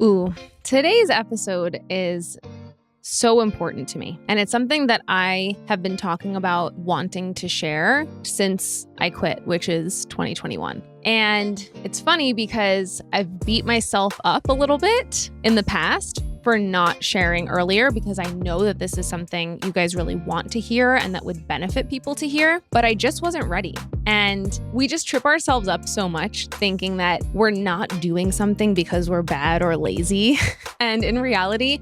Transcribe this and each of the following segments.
Ooh, today's episode is so important to me. And it's something that I have been talking about wanting to share since I quit, which is 2021. And it's funny because I've beat myself up a little bit in the past for not sharing earlier, because I know that this is something you guys really want to hear and that would benefit people to hear, but I just wasn't ready. And we just trip ourselves up so much thinking that we're not doing something because we're bad or lazy. And in reality,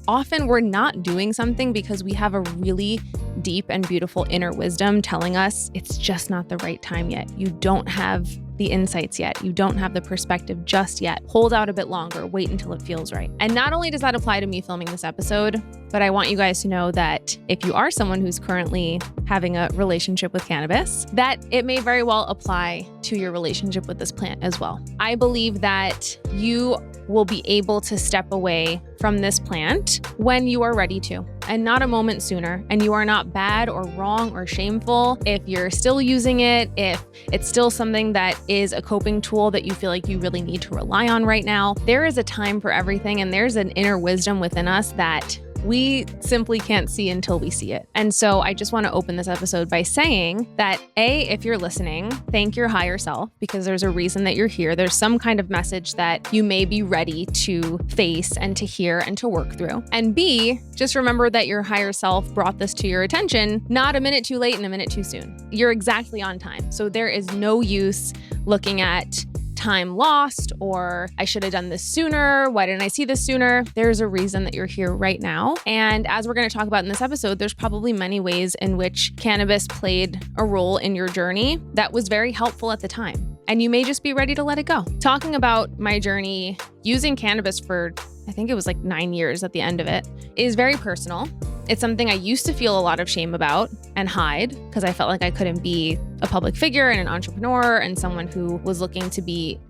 often we're not doing something because we have a really deep and beautiful inner wisdom telling us it's just not the right time yet. You don't have the insights yet. You don't have the perspective just yet. Hold out a bit longer. Wait until it feels right. And not only does that apply to me filming this episode, but I want you guys to know that if you are someone who's currently having a relationship with cannabis, that it may very well apply to your relationship with this plant as well. I believe that you will be able to step away from this plant when you are ready to, and not a moment sooner. And you are not bad or wrong or shameful if you're still using it, if it's still something that is a coping tool that you feel like you really need to rely on right now. There is a time for everything, and there's an inner wisdom within us that we simply can't see until we see it. And so I just want to open this episode by saying that if you're listening, thank your higher self, because there's a reason that you're here. There's some kind of message that you may be ready to face and to hear and to work through. And B, just remember that your higher self brought this to your attention, not a minute too late and a minute too soon. You're exactly on time. So there is no use looking at time lost, or I should have done this sooner. Why didn't I see this sooner? There's a reason that you're here right now. And as we're going to talk about in this episode, there's probably many ways in which cannabis played a role in your journey that was very helpful at the time. And you may just be ready to let it go. Talking about my journey using cannabis for, I think it was like 9 years at the end of it, is very personal. It's something I used to feel a lot of shame about and hide because I felt like I couldn't be a public figure and an entrepreneur and someone who was looking to be,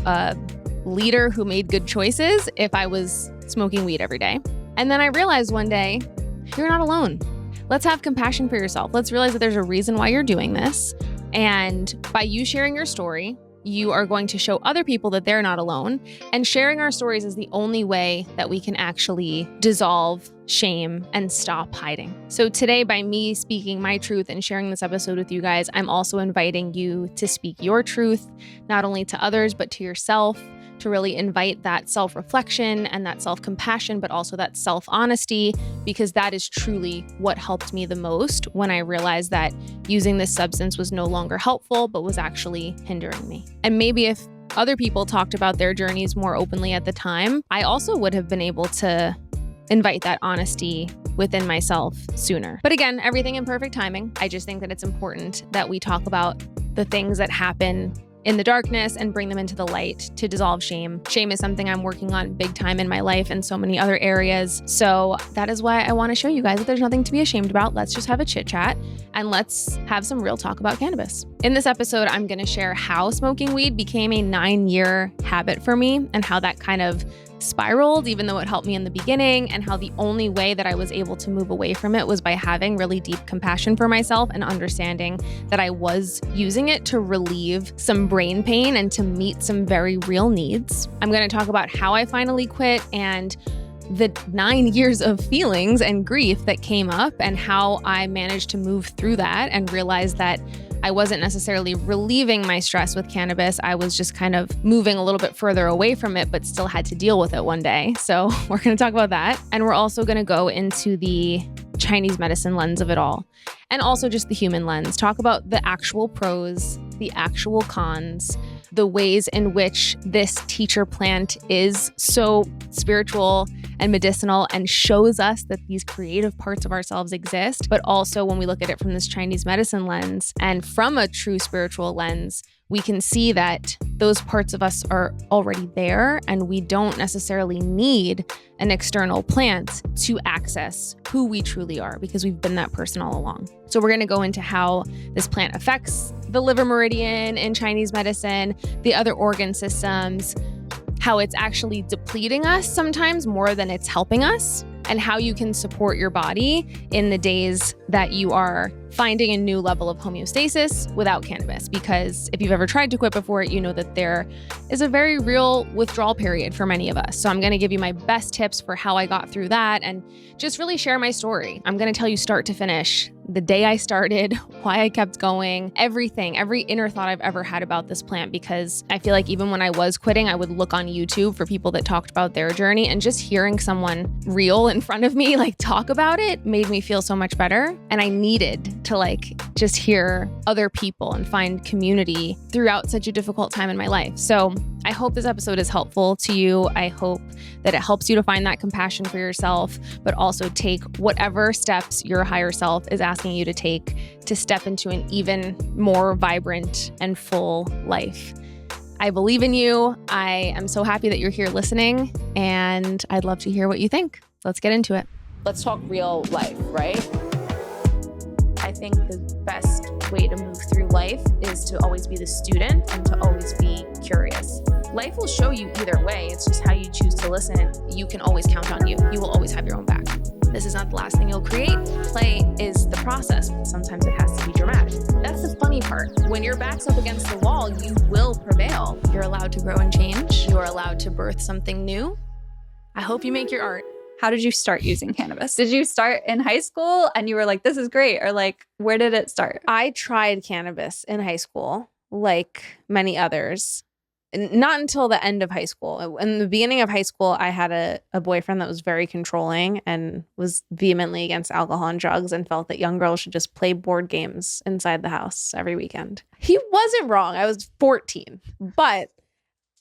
a leader who made good choices if I was smoking weed every day. And then I realized one day, you're not alone. Let's have compassion for yourself. Let's realize that there's a reason why you're doing this. And by you sharing your story, you are going to show other people that they're not alone. And sharing our stories is the only way that we can actually dissolve shame and stop hiding. So today, by me speaking my truth and sharing this episode with you guys, I'm also inviting you to speak your truth, not only to others, but to yourself, to really invite that self-reflection and that self-compassion, but also that self-honesty, because that is truly what helped me the most when I realized that using this substance was no longer helpful, but was actually hindering me. And maybe if other people talked about their journeys more openly at the time, I also would have been able to invite that honesty within myself sooner. But again, everything in perfect timing. I just think that it's important that we talk about the things that happen in the darkness and bring them into the light to dissolve shame. Shame is something I'm working on big time in my life and so many other areas. So that is why I want to show you guys that there's nothing to be ashamed about. Let's just have a chit chat and let's have some real talk about cannabis. In this episode, I'm going to share how smoking weed became a 9-year habit for me and how that kind of spiraled, even though it helped me in the beginning, and how the only way that I was able to move away from it was by having really deep compassion for myself and understanding that I was using it to relieve some brain pain and to meet some very real needs. I'm going to talk about how I finally quit and the 9 years of feelings and grief that came up and how I managed to move through that and realize that I wasn't necessarily relieving my stress with cannabis. I was just kind of moving a little bit further away from it, but still had to deal with it one day. So we're going to talk about that. And we're also going to go into the Chinese medicine lens of it all. And also just the human lens. Talk about the actual pros, the actual cons, the ways in which this teacher plant is so spiritual and medicinal and shows us that these creative parts of ourselves exist. But also when we look at it from this Chinese medicine lens and from a true spiritual lens, we can see that those parts of us are already there and we don't necessarily need an external plant to access who we truly are because we've been that person all along. So we're going to go into how this plant affects the liver meridian in Chinese medicine, the other organ systems, how it's actually depleting us sometimes more than it's helping us, and how you can support your body in the days that you are finding a new level of homeostasis without cannabis. Because if you've ever tried to quit before, you know that there is a very real withdrawal period for many of us. So I'm going to give you my best tips for how I got through that and just really share my story. I'm going to tell you start to finish, the day I started, why I kept going, everything, every inner thought I've ever had about this plant, because I feel like even when I was quitting, I would look on YouTube for people that talked about their journey, and just hearing someone real in front of me, like talk about it, made me feel so much better. And I needed to like just hear other people and find community throughout such a difficult time in my life. So I hope this episode is helpful to you. I hope that it helps you to find that compassion for yourself, but also take whatever steps your higher self is asking you to take to step into an even more vibrant and full life. I believe in you. I am so happy that you're here listening, and I'd love to hear what you think. Let's get into it. Let's talk real life, right? I think the best way to move through life is to always be the student and to always be curious. Life will show you either way. It's just how you choose to listen. You can always count on you. You will always have your own back. This is not the last thing you'll create. Play is the process. Sometimes it has to be dramatic. That's the funny part. When your back's up against the wall, you will prevail. You're allowed to grow and change. You're allowed to birth something new. I hope you make your art. How did you start using cannabis? Did you start in high school and you were like, this is great? Or like, where did it start? I tried cannabis in high school, like many others. Not until the end of high school. In the beginning of high school, I had a boyfriend that was very controlling and was vehemently against alcohol and drugs and felt that young girls should just play board games inside the house every weekend. He wasn't wrong. I was 14. But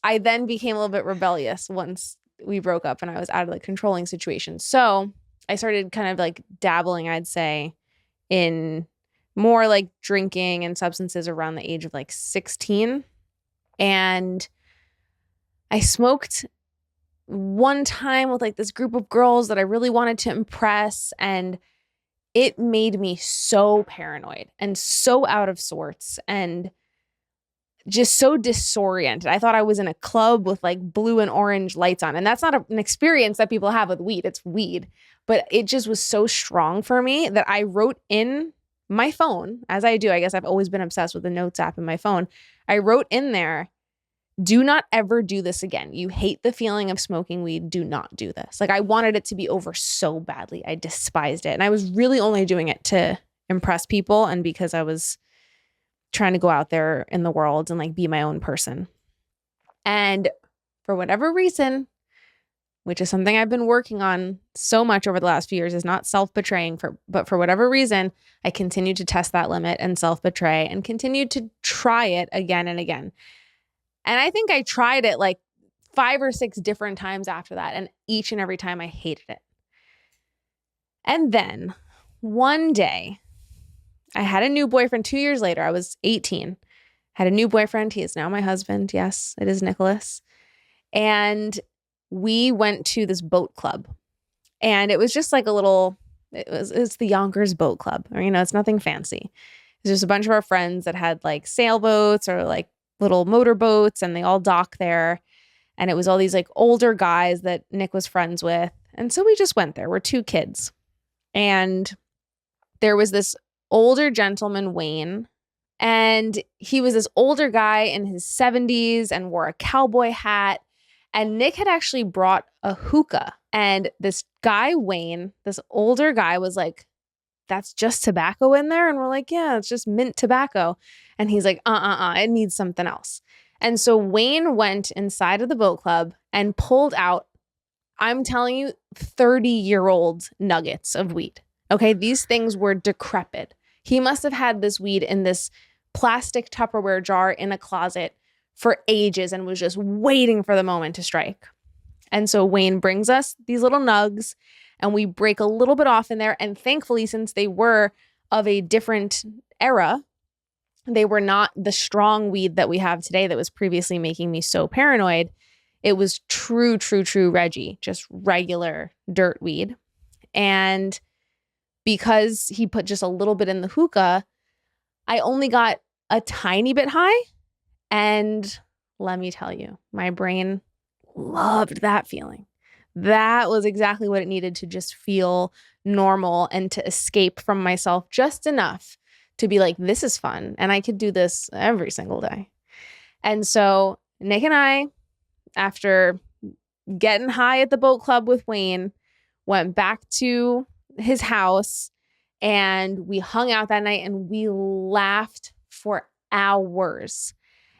I then became a little bit rebellious once we broke up and I was out of the controlling situation. So I started kind of like dabbling, I'd say, in more like drinking and substances around the age of like 16. And I smoked one time with like this group of girls that I really wanted to impress. And it made me so paranoid and so out of sorts and just so disoriented. I thought I was in a club with like blue and orange lights on. And that's not an experience that people have with weed. It's weed. But it just was so strong for me that I wrote in my phone, as I do. I guess I've always been obsessed with the notes app in my phone. I wrote in there, do not ever do this again. You hate the feeling of smoking weed. Do not do this. Like I wanted it to be over so badly. I despised it. And I was really only doing it to impress people and because I was trying to go out there in the world and like be my own person. And for whatever reason, which is something I've been working on so much over the last few years, is not self-betraying, but for whatever reason, I continued to test that limit and self-betray and continued to try it again and again. And I think I tried it like 5 or 6 different times after that. And each and every time I hated it. And then one day I had a new boyfriend 2 years later. I was 18, had a new boyfriend. He is now my husband. Yes, it is Nicholas. And we went to this boat club and it was just like it's the Yonkers Boat Club, or, it's nothing fancy. It's just a bunch of our friends that had like sailboats or like little motorboats and they all dock there. And it was all these like older guys that Nick was friends with. And so we just went there. We're 2 kids. And there was this older gentleman, Wayne, and he was this older guy in his 70s and wore a cowboy hat. And Nick had actually brought a hookah. And this guy, Wayne, this older guy was like, that's just tobacco in there? And we're like, yeah, it's just mint tobacco. And he's like, it needs something else. And so Wayne went inside of the boat club and pulled out, I'm telling you, 30-year-old nuggets of weed. Okay, these things were decrepit. He must have had this weed in this plastic Tupperware jar in a closet for ages and was just waiting for the moment to strike. And so Wayne brings us these little nugs and we break a little bit off in there. And thankfully, since they were of a different era, they were not the strong weed that we have today that was previously making me so paranoid. It was true Reggie, just regular dirt weed. And because he put just a little bit in the hookah, I only got a tiny bit high. And let me tell you, my brain loved that feeling. That was exactly what it needed to just feel normal and to escape from myself just enough to be like, this is fun. And I could do this every single day. And so Nick and I, after getting high at the boat club with Wayne, went back to his house and we hung out that night and we laughed for hours.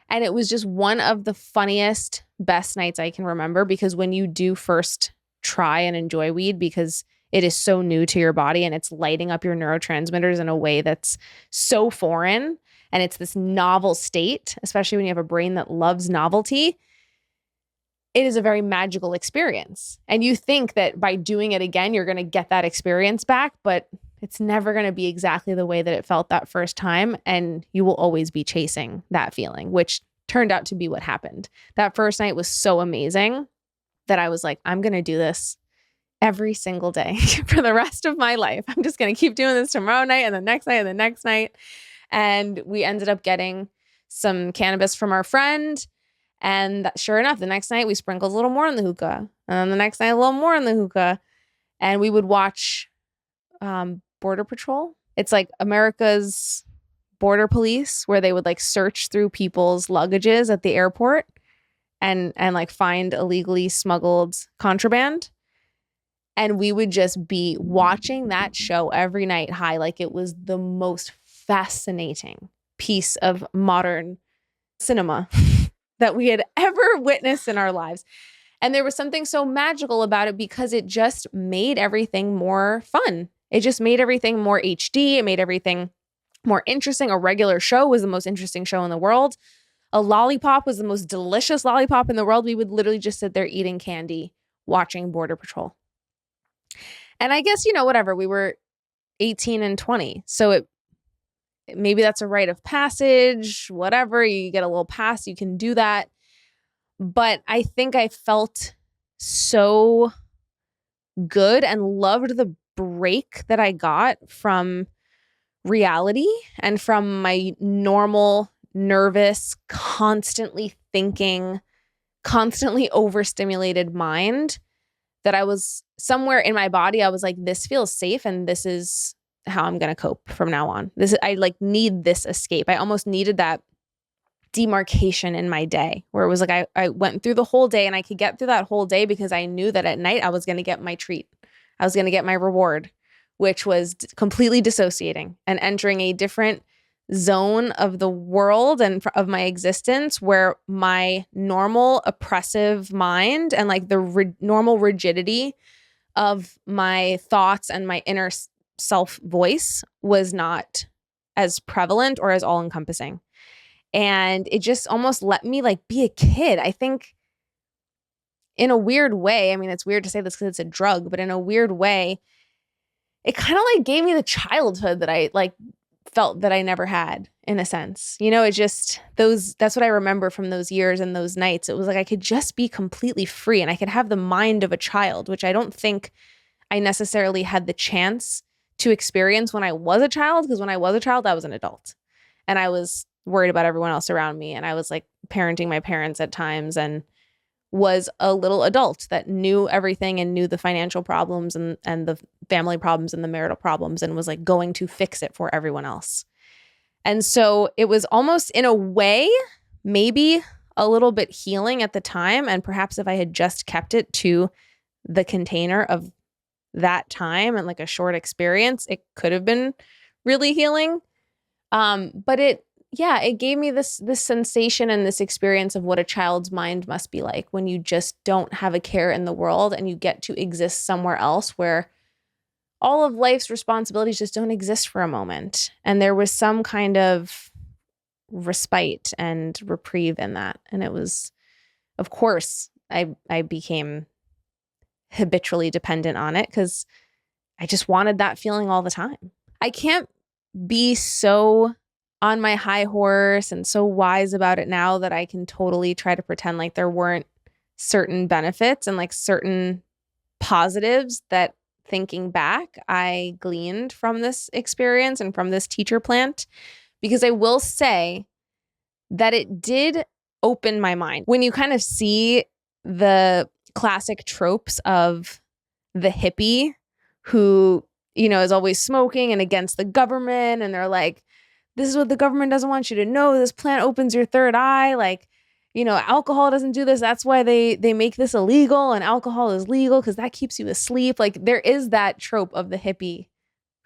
And it was just one of the funniest, best nights I can remember, because when you do first try and enjoy weed, because it is so new to your body and it's lighting up your neurotransmitters in a way that's so foreign, and it's this novel state, especially when you have a brain that loves novelty, it is a very magical experience. And you think that by doing it again, you're going to get that experience back, but it's never going to be exactly the way that it felt that first time. And you will always be chasing that feeling, which turned out to be what happened. That first night was so amazing that I was like, I'm going to do this every single day for the rest of my life. I'm just going to keep doing this tomorrow night and the next night and the next night. And we ended up getting some cannabis from our friend. And sure enough, the next night we sprinkled a little more in the hookah. And then the next night, a little more in the hookah. And we would watch Border Patrol. It's like America's Border Police, where they would like search through people's luggages at the airport and like find illegally smuggled contraband. And we would just be watching that show every night high, like it was the most fascinating piece of modern cinema that we had ever witnessed in our lives. And there was something so magical about it because it just made everything more fun. It just made everything more HD. It made everything more interesting. A regular show was the most interesting show in the world. A lollipop was the most delicious lollipop in the world. We would literally just sit there eating candy, watching Border Patrol. And I guess, whatever, we were 18 and 20. So maybe that's a rite of passage, whatever. You get a little pass, you can do that. But I think I felt so good and loved the break that I got from reality and from my normal, nervous, constantly thinking, constantly overstimulated mind, that I was somewhere in my body. I was like, this feels safe and this is how I'm going to cope from now on. I like need this escape. I almost needed that demarcation in my day where it was like, I went through the whole day and I could get through that whole day because I knew that at night I was going to get my treat. I was going to get my reward, which was completely dissociating and entering a different zone of the world and of my existence where my normal oppressive mind and like the normal rigidity of my thoughts and my inner self voice was not as prevalent or as all encompassing. And it just almost let me like be a kid. I think in a weird way, I mean, it's weird to say this because it's a drug, but in a weird way, it kind of like gave me the childhood that I like felt that I never had, in a sense. It just that's what I remember from those years and those nights. It was like I could just be completely free and I could have the mind of a child, which I don't think I necessarily had the chance to experience when I was a child, because when I was a child, I was an adult and I was worried about everyone else around me. And I was like parenting my parents at times and was a little adult that knew everything and knew the financial problems and the family problems and the marital problems and was like going to fix it for everyone else. And so it was almost in a way, maybe a little bit healing at the time. And perhaps if I had just kept it to the container of that time and like a short experience, it could have been really healing. But it gave me this sensation and this experience of what a child's mind must be like when you just don't have a care in the world and you get to exist somewhere else where all of life's responsibilities just don't exist for a moment. And there was some kind of respite and reprieve in that. And it was, of course, I became habitually dependent on it because I just wanted that feeling all the time. I can't be so on my high horse and so wise about it now that I can totally try to pretend like there weren't certain benefits and like certain positives that, thinking back, I gleaned from this experience and from this teacher plant, because I will say that it did open my mind. When you kind of see the classic tropes of the hippie who, is always smoking and against the government. And they're like, this is what the government doesn't want you to know. This plant opens your third eye. Like, alcohol doesn't do this. That's why they make this illegal, and alcohol is legal because that keeps you asleep. Like, there is that trope of the hippie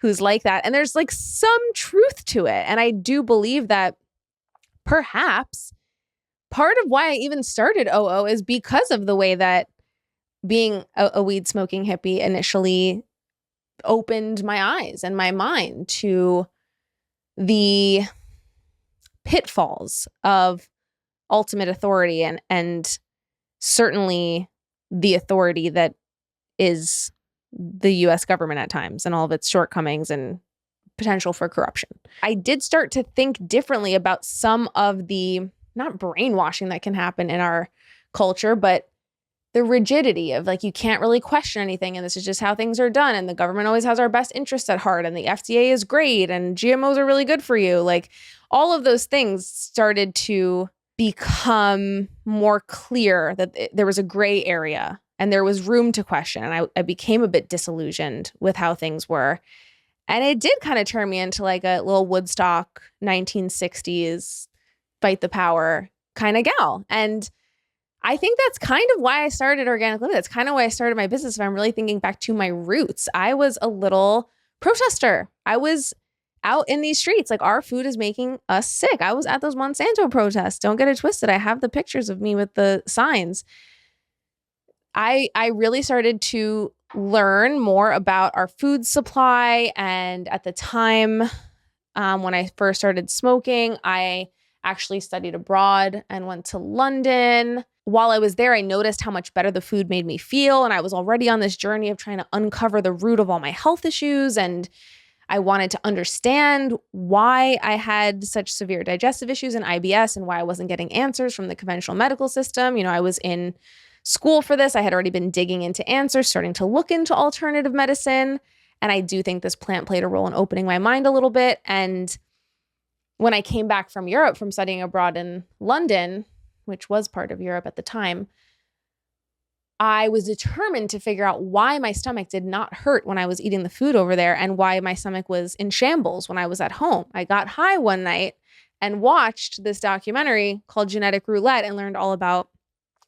who's like that. And there's like some truth to it. And I do believe that perhaps part of why I even started OO is because of the way that being a weed smoking hippie initially opened my eyes and my mind to the pitfalls of ultimate authority and certainly the authority that is the US government at times and all of its shortcomings and potential for corruption. I did start to think differently about some of the, not brainwashing that can happen in our culture, but the rigidity of like, you can't really question anything. And this is just how things are done. And the government always has our best interests at heart. And the FDA is great. And GMOs are really good for you. Like, all of those things started to become more clear that there was a gray area and there was room to question. And I became a bit disillusioned with how things were. And it did kind of turn me into like a little Woodstock 1960s fight the power kind of gal. And I think that's kind of why I started Organic Living. That's kind of why I started my business. If I'm really thinking back to my roots, I was a little protester. I was out in these streets. Like, our food is making us sick. I was at those Monsanto protests. Don't get it twisted. I have the pictures of me with the signs. I really started to learn more about our food supply. And at the time, when I first started smoking, I actually studied abroad and went to London. While I was there, I noticed how much better the food made me feel. And I was already on this journey of trying to uncover the root of all my health issues. And I wanted to understand why I had such severe digestive issues and IBS and why I wasn't getting answers from the conventional medical system. I was in school for this. I had already been digging into answers, starting to look into alternative medicine. And I do think this plant played a role in opening my mind a little bit. And when I came back from Europe from studying abroad in London, which was part of Europe at the time, I was determined to figure out why my stomach did not hurt when I was eating the food over there and why my stomach was in shambles when I was at home. I got high one night and watched this documentary called Genetic Roulette and learned all about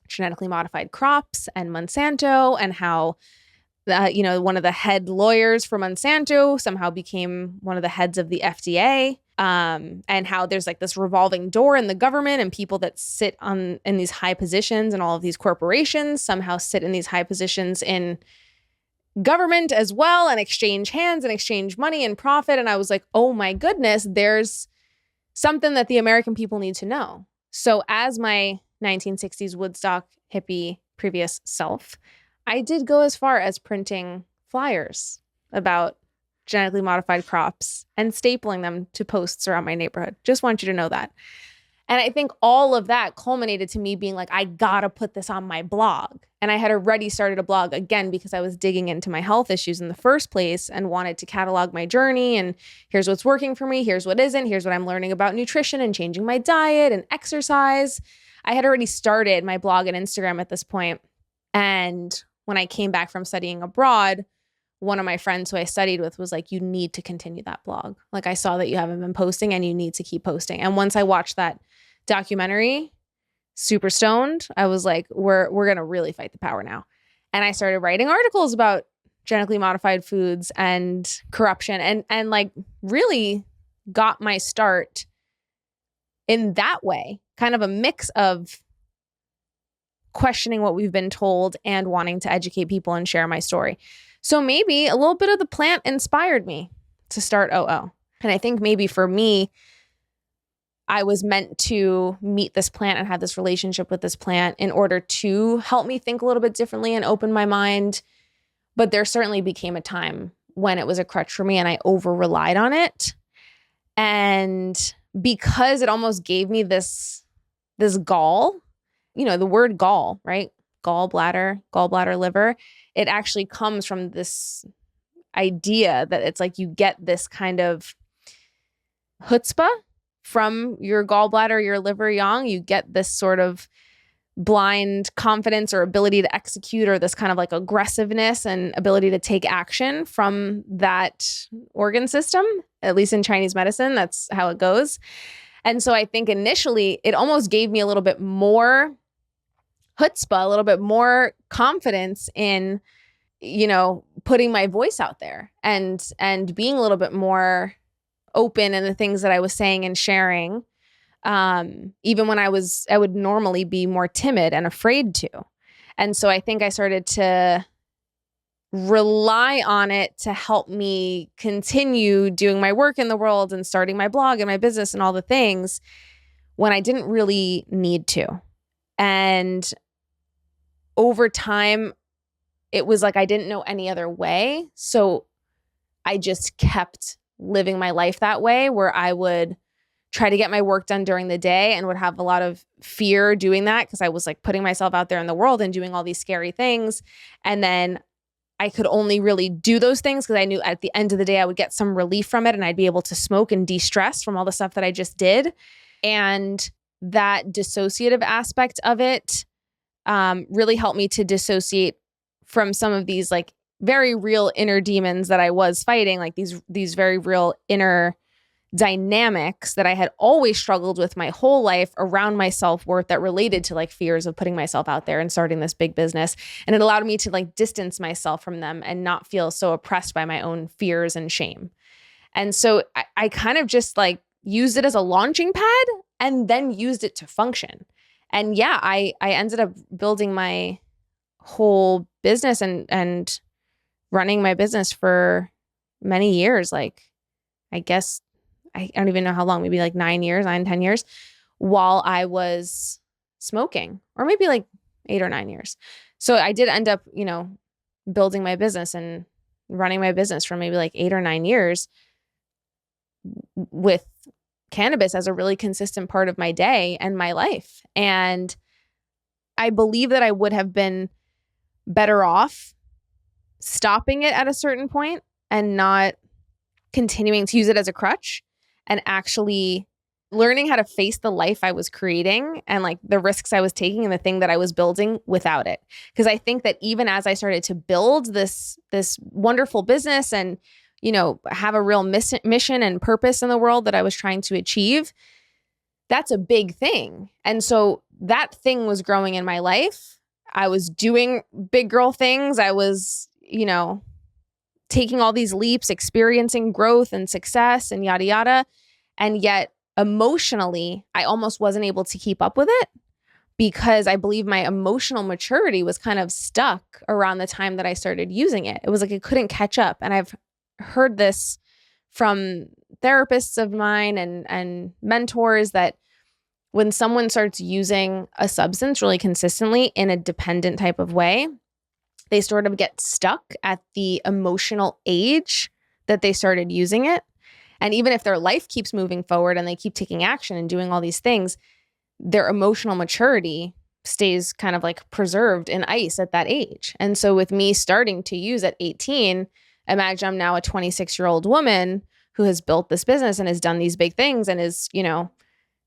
genetically modified crops and Monsanto and how one of the head lawyers for Monsanto somehow became one of the heads of the FDA. And how there's like this revolving door in the government, and people that sit in these high positions and all of these corporations somehow sit in these high positions in government as well and exchange hands and exchange money and profit. And I was like, oh my goodness, there's something that the American people need to know. So as my 1960s Woodstock hippie previous self, I did go as far as printing flyers about genetically modified crops and stapling them to posts around my neighborhood. Just want you to know that. And I think all of that culminated to me being like, I gotta put this on my blog. And I had already started a blog again because I was digging into my health issues in the first place and wanted to catalog my journey. And here's what's working for me. Here's what isn't. Here's what I'm learning about nutrition and changing my diet and exercise. I had already started my blog and Instagram at this point. And when I came back from studying abroad, one of my friends who I studied with was like, you need to continue that blog. Like, I saw that you haven't been posting and you need to keep posting. And once I watched that documentary, super stoned, I was like, we're going to really fight the power now. And I started writing articles about genetically modified foods and corruption and like really got my start in that way, kind of a mix of questioning what we've been told and wanting to educate people and share my story. So maybe a little bit of the plant inspired me to start OO. And I think maybe for me, I was meant to meet this plant and have this relationship with this plant in order to help me think a little bit differently and open my mind. But there certainly became a time when it was a crutch for me and I over relied on it. And because it almost gave me this gall, the word gall, right? Gallbladder, liver. It actually comes from this idea that it's like you get this kind of chutzpah from your gallbladder, your liver yang. You get this sort of blind confidence or ability to execute, or this kind of like aggressiveness and ability to take action from that organ system, at least in Chinese medicine, that's how it goes. And so I think initially it almost gave me a little bit more chutzpah, a little bit more confidence in, putting my voice out there and being a little bit more open in the things that I was saying and sharing. Even when I would normally be more timid and afraid to. And so I think I started to rely on it to help me continue doing my work in the world and starting my blog and my business and all the things when I didn't really need to. And over time, it was like I didn't know any other way. So I just kept living my life that way, where I would try to get my work done during the day and would have a lot of fear doing that because I was like putting myself out there in the world and doing all these scary things. And then I could only really do those things because I knew at the end of the day I would get some relief from it and I'd be able to smoke and de-stress from all the stuff that I just did. And that dissociative aspect of it really helped me to dissociate from some of these like very real inner demons that I was fighting, like these very real inner dynamics that I had always struggled with my whole life around my self-worth that related to like fears of putting myself out there and starting this big business. And it allowed me to like distance myself from them and not feel so oppressed by my own fears and shame. And so I kind of just like used it as a launching pad and then used it to function. And yeah, I ended up building my whole business and running my business for many years. Like, I guess I don't even know how long, maybe like 10 years, while I was smoking, or maybe like 8 or 9 years. So I did end up, building my business and running my business for maybe like 8 or 9 years with cannabis as a really consistent part of my day and my life. And I believe that I would have been better off stopping it at a certain point and not continuing to use it as a crutch, and actually learning how to face the life I was creating and like the risks I was taking and the thing that I was building without it. Because I think that even as I started to build this wonderful business and, have a real mission and purpose in the world that I was trying to achieve, that's a big thing. And so that thing was growing in my life. I was doing big girl things. I was, taking all these leaps, experiencing growth and success and yada, yada. And yet emotionally, I almost wasn't able to keep up with it because I believe my emotional maturity was kind of stuck around the time that I started using it. It was like it couldn't catch up. And I've heard this from therapists of mine and mentors that when someone starts using a substance really consistently in a dependent type of way, they sort of get stuck at the emotional age that they started using it. And even if their life keeps moving forward and they keep taking action and doing all these things, their emotional maturity stays kind of like preserved in ice at that age. And so with me starting to use at 18, imagine I'm now a 26-year-old woman who has built this business and has done these big things and is,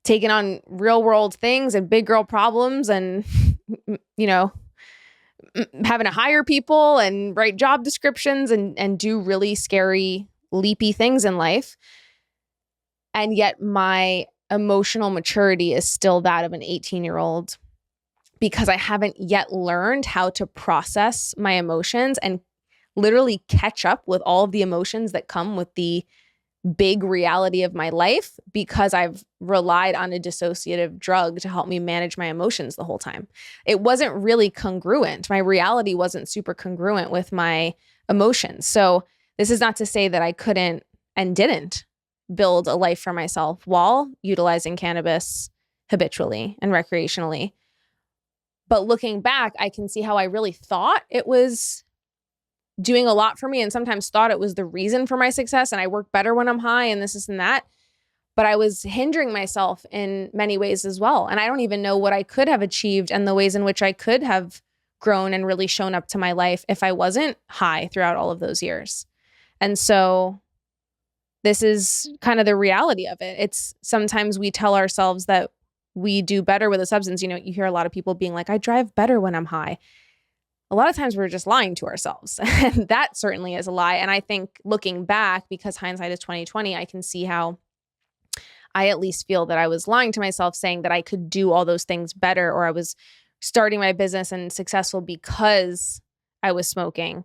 taking on real world things and big girl problems and, having to hire people and write job descriptions and do really scary, leapy things in life. And yet my emotional maturity is still that of an 18-year-old because I haven't yet learned how to process my emotions and literally catch up with all of the emotions that come with the big reality of my life because I've relied on a dissociative drug to help me manage my emotions the whole time. It wasn't really congruent. My reality wasn't super congruent with my emotions. So this is not to say that I couldn't and didn't build a life for myself while utilizing cannabis habitually and recreationally. But looking back, I can see how I really thought it was doing a lot for me and sometimes thought it was the reason for my success and I work better when I'm high and this and that. But I was hindering myself in many ways as well. And I don't even know what I could have achieved and the ways in which I could have grown and really shown up to my life if I wasn't high throughout all of those years. And so this is kind of the reality of it. It's sometimes we tell ourselves that we do better with a substance. You hear a lot of people being like, I drive better when I'm high. A lot of times we're just lying to ourselves. And that certainly is a lie. And I think looking back, because hindsight is 2020, I can see how I at least feel that I was lying to myself, saying that I could do all those things better, or I was starting my business and successful because I was smoking.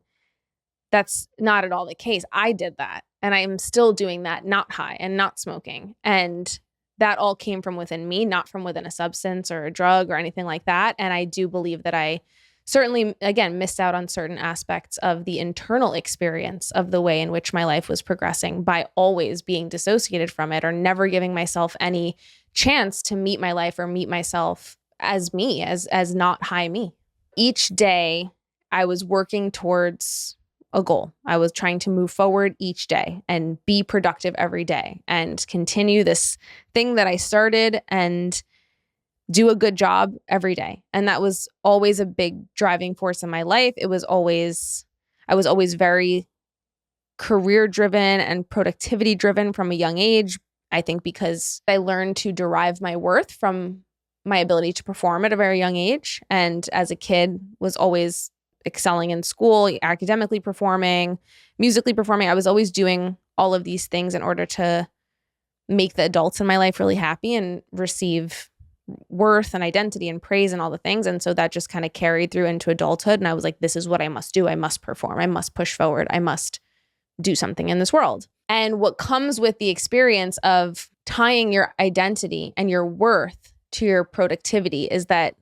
That's not at all the case. I did that, and I am still doing that, not high and not smoking. And that all came from within me, not from within a substance or a drug or anything like that. And I do believe that I certainly, again, missed out on certain aspects of the internal experience of the way in which my life was progressing by always being dissociated from it, or never giving myself any chance to meet my life or meet myself as me, as not high me. Each day I was working towards a goal. I was trying to move forward each day and be productive every day and continue this thing that I started and do a good job every day. And that was always a big driving force in my life. I was always very career driven and productivity driven from a young age. I think because I learned to derive my worth from my ability to perform at a very young age. And as a kid was always excelling in school, academically performing, musically performing. I was always doing all of these things in order to make the adults in my life really happy and receive worth and identity and praise and all the things. And so that just kind of carried through into adulthood. And I was like, this is what I must do. I must perform. I must push forward. I must do something in this world. And what comes with the experience of tying your identity and your worth to your productivity is that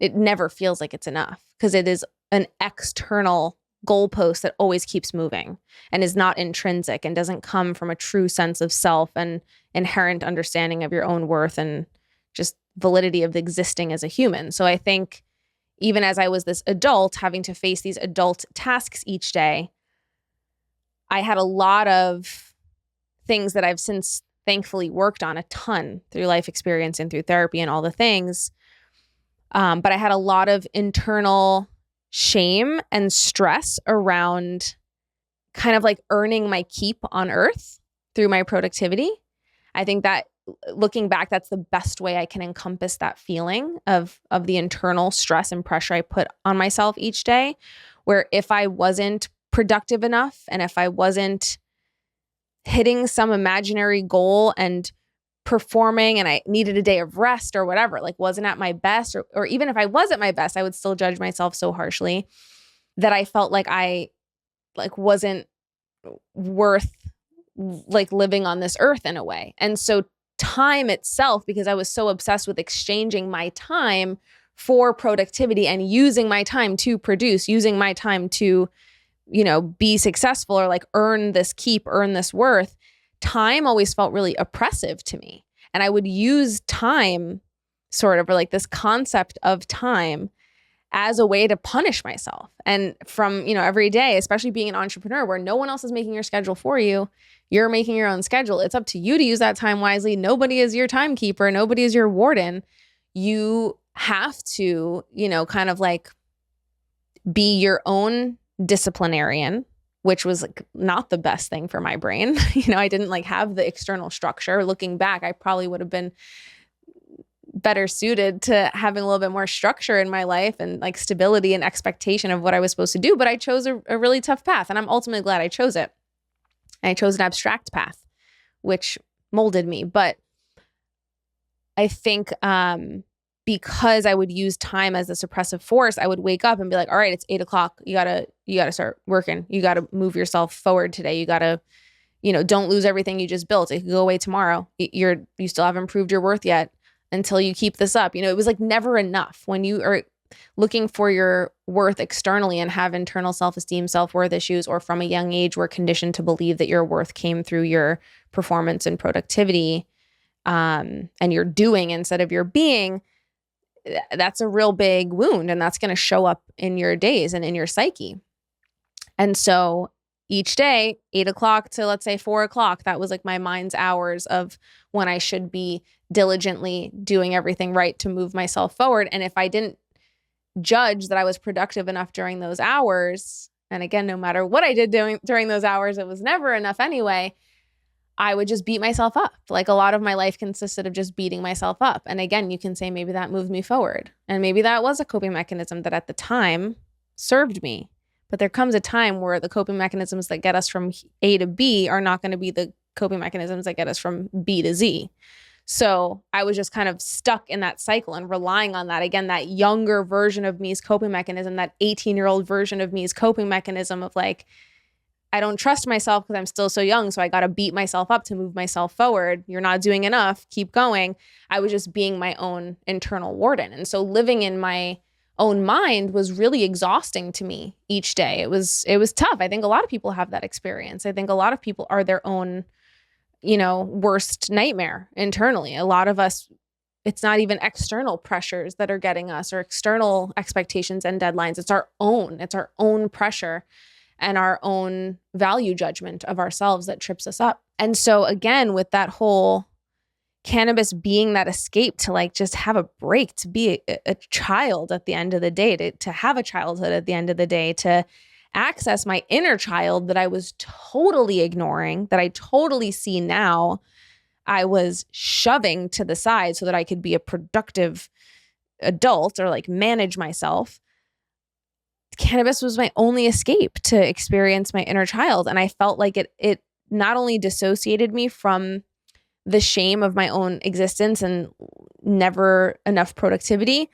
it never feels like it's enough, because it is an external goalpost that always keeps moving and is not intrinsic and doesn't come from a true sense of self and inherent understanding of your own worth and just validity of existing as a human. So I think even as I was this adult having to face these adult tasks each day, I had a lot of things that I've since thankfully worked on a ton through life experience and through therapy and all the things. But I had a lot of internal shame and stress around kind of like earning my keep on earth through my productivity. I think that looking back, that's the best way I can encompass that feeling of the internal stress and pressure I put on myself each day, where if I wasn't productive enough and if I wasn't hitting some imaginary goal and performing and I needed a day of rest or whatever, like wasn't at my best, or even if I was at my best, I would still judge myself so harshly that I felt like I wasn't worth living on this earth in a way. And so time itself, because I was so obsessed with exchanging my time for productivity and using my time to produce, using my time to, be successful or earn this keep, earn this worth, time always felt really oppressive to me. And I would use time sort of, or this concept of time as a way to punish myself. And from, every day, especially being an entrepreneur where no one else is making your schedule for you, you're making your own schedule. It's up to you to use that time wisely. Nobody is your timekeeper. Nobody is your warden. You have to, kind of be your own disciplinarian, which was not the best thing for my brain. I didn't have the external structure. Looking back, I probably would have been better suited to having a little bit more structure in my life and stability and expectation of what I was supposed to do. But I chose a really tough path, and I'm ultimately glad I chose it. I chose an abstract path, which molded me. But I think because I would use time as a suppressive force, I would wake up and be like, all right, it's 8:00. You gotta start working. You gotta move yourself forward today. You gotta, don't lose everything you just built. It could go away tomorrow. You still haven't proved your worth yet until you keep this up. It was never enough when you are looking for your worth externally and have internal self-esteem, self-worth issues, or from a young age we're conditioned to believe that your worth came through your performance and productivity, and your doing instead of your being. That's a real big wound, and that's going to show up in your days and in your psyche. And so each day, 8:00 to let's say 4:00, that was my mind's hours of when I should be diligently doing everything right to move myself forward. And if I didn't judge that I was productive enough during those hours, and again, no matter what I did during those hours, it was never enough anyway, I would just beat myself up. Like a lot of my life consisted of just beating myself up. And again, you can say maybe that moved me forward. And maybe that was a coping mechanism that at the time served me. But there comes a time where the coping mechanisms that get us from A to B are not going to be the coping mechanisms that get us from B to Z. So I was just kind of stuck in that cycle and relying on that. Again, that younger version of me's coping mechanism, that 18-year-old version of me's coping mechanism of like, I don't trust myself because I'm still so young. So I got to beat myself up to move myself forward. You're not doing enough. Keep going. I was just being my own internal warden. And so living in my own mind was really exhausting to me each day. It was tough. I think a lot of people have that experience. I think a lot of people are their own, worst nightmare internally. A lot of us, it's not even external pressures that are getting us or external expectations and deadlines. It's our own pressure and our own value judgment of ourselves that trips us up. And so again, with that whole cannabis being that escape to like just have a break, to be a child at the end of the day, to have a childhood at the end of the day, to access my inner child that I was totally ignoring, that I totally see now, I was shoving to the side so that I could be a productive adult or like manage myself. Cannabis was my only escape to experience my inner child. And I felt like it not only dissociated me from the shame of my own existence and never enough productivity,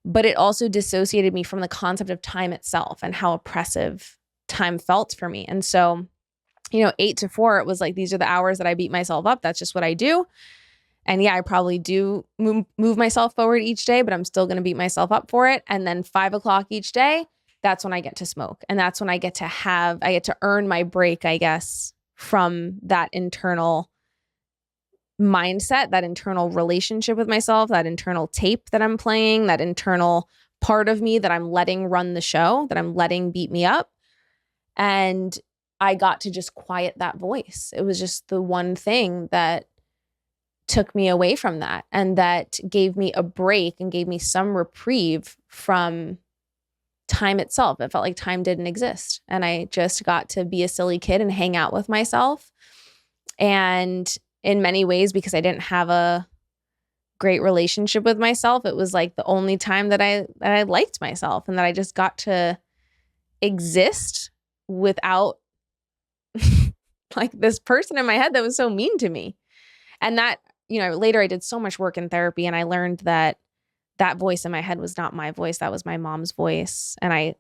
but it also dissociated me from the concept of time itself and how oppressive time felt for me. And so, 8 to 4, it was like, these are the hours that I beat myself up. That's just what I do. And yeah, I probably do move myself forward each day, but I'm still going to beat myself up for it. And then 5 o'clock each day, that's when I get to smoke. And that's when I get to earn my break, I guess, from that internal mindset, that internal relationship with myself, that internal tape that I'm playing, that internal part of me that I'm letting run the show, that I'm letting beat me up. And I got to just quiet that voice. It was just the one thing that took me away from that and that gave me a break and gave me some reprieve from time itself. It felt like time didn't exist. And I just got to be a silly kid and hang out with myself. And in many ways, because I didn't have a great relationship with myself, it was like the only time that I liked myself and that I just got to exist without like this person in my head that was so mean to me. And that, later I did so much work in therapy and I learned that voice in my head was not my voice. That was my mom's voice. And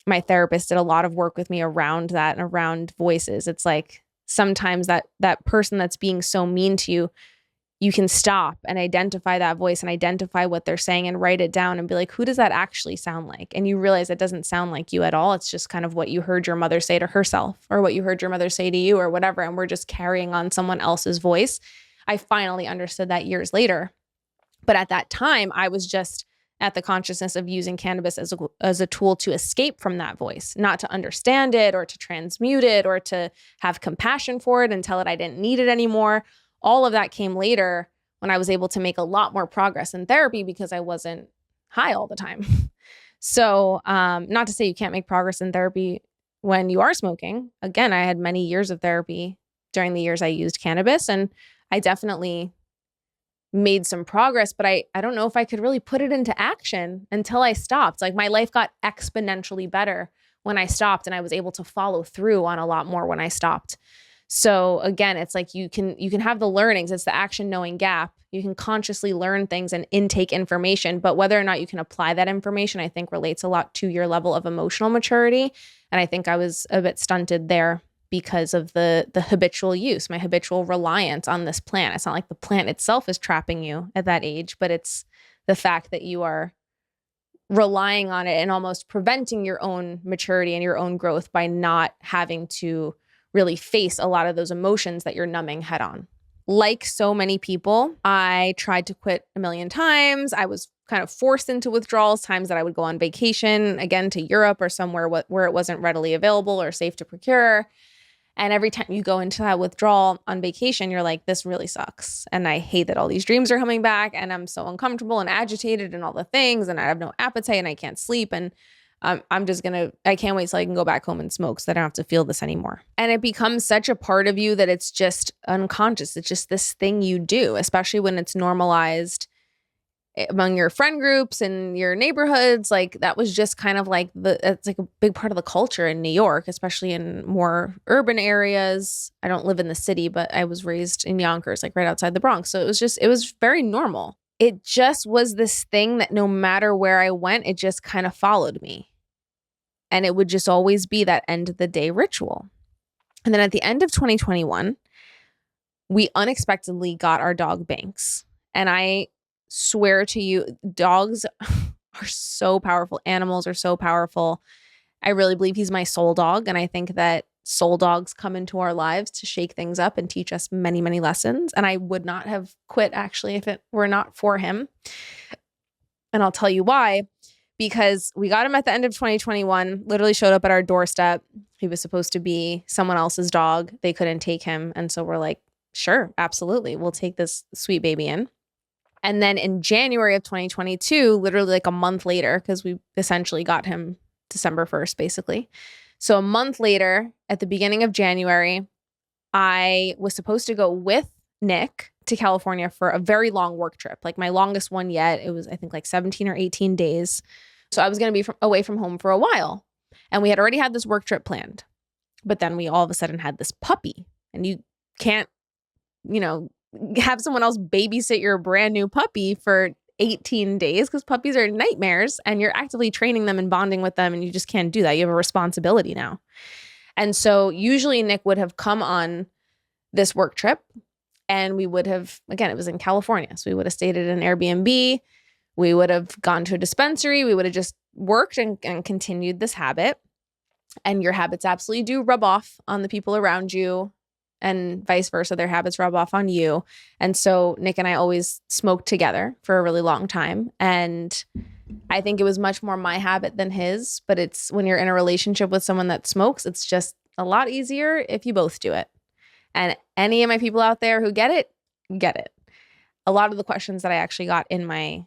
my therapist did a lot of work with me around that and around voices. It's like sometimes that person that's being so mean to you, you can stop and identify that voice and identify what they're saying and write it down and be like, who does that actually sound like? And you realize it doesn't sound like you at all. It's just kind of what you heard your mother say to herself or what you heard your mother say to you or whatever. And we're just carrying on someone else's voice. I finally understood that years later. But at that time, I was just at the consciousness of using cannabis as a tool to escape from that voice, not to understand it or to transmute it or to have compassion for it and tell it I didn't need it anymore. All of that came later when I was able to make a lot more progress in therapy because I wasn't high all the time. So not to say you can't make progress in therapy when you are smoking. Again, I had many years of therapy during the years I used cannabis, and I definitely made some progress, but I don't know if I could really put it into action until I stopped. Like my life got exponentially better when I stopped, and I was able to follow through on a lot more when I stopped. So again, it's like you can have the learnings. It's the action knowing gap. You can consciously learn things and intake information, but whether or not you can apply that information, I think relates a lot to your level of emotional maturity. And I think I was a bit stunted there because of the habitual use, my habitual reliance on this plant. It's not like the plant itself is trapping you at that age, but it's the fact that you are relying on it and almost preventing your own maturity and your own growth by not having to really face a lot of those emotions that you're numbing head on. Like so many people, I tried to quit a million times. I was kind of forced into withdrawals, times that I would go on vacation, again, to Europe or somewhere where it wasn't readily available or safe to procure. And every time you go into that withdrawal on vacation, you're like, this really sucks. And I hate that all these dreams are coming back and I'm so uncomfortable and agitated and all the things. And I have no appetite and I can't sleep. And I can't wait till I can go back home and smoke so that I don't have to feel this anymore. And it becomes such a part of you that it's just unconscious. It's just this thing you do, especially when it's normalized among your friend groups and your neighborhoods. Like that was just kind of like it's like a big part of the culture in New York, especially in more urban areas. I don't live in the city, but I was raised in Yonkers, like right outside the Bronx. So it was very normal. It just was this thing that no matter where I went, it just kind of followed me. And it would just always be that end of the day ritual. And then at the end of 2021, we unexpectedly got our dog Banks. And I swear to you, dogs are so powerful. Animals are so powerful. I really believe he's my soul dog. And I think that soul dogs come into our lives to shake things up and teach us many, many lessons. And I would not have quit actually if it were not for him. And I'll tell you why. Because we got him at the end of 2021, literally showed up at our doorstep. He was supposed to be someone else's dog. They couldn't take him. And so we're like, sure, absolutely. We'll take this sweet baby in. And then in January of 2022, literally like a month later, because we essentially got him December 1st, basically. So a month later, at the beginning of January, I was supposed to go with Nick to California for a very long work trip, like my longest one yet. It was, I think, like 17 or 18 days. So I was going to be away from home for a while. And we had already had this work trip planned. But then we all of a sudden had this puppy. And you can't, have someone else babysit your brand new puppy for 18 days because puppies are nightmares and you're actively training them and bonding with them. And you just can't do that. You have a responsibility now. And so usually Nick would have come on this work trip. And we would have, again, it was in California. So we would have stayed at an Airbnb. We would have gone to a dispensary. We would have just worked and continued this habit. And your habits absolutely do rub off on the people around you and vice versa. Their habits rub off on you. And so Nick and I always smoked together for a really long time. And I think it was much more my habit than his. But it's when you're in a relationship with someone that smokes, it's just a lot easier if you both do it. And any of my people out there who get it, get it. A lot of the questions that I actually got in my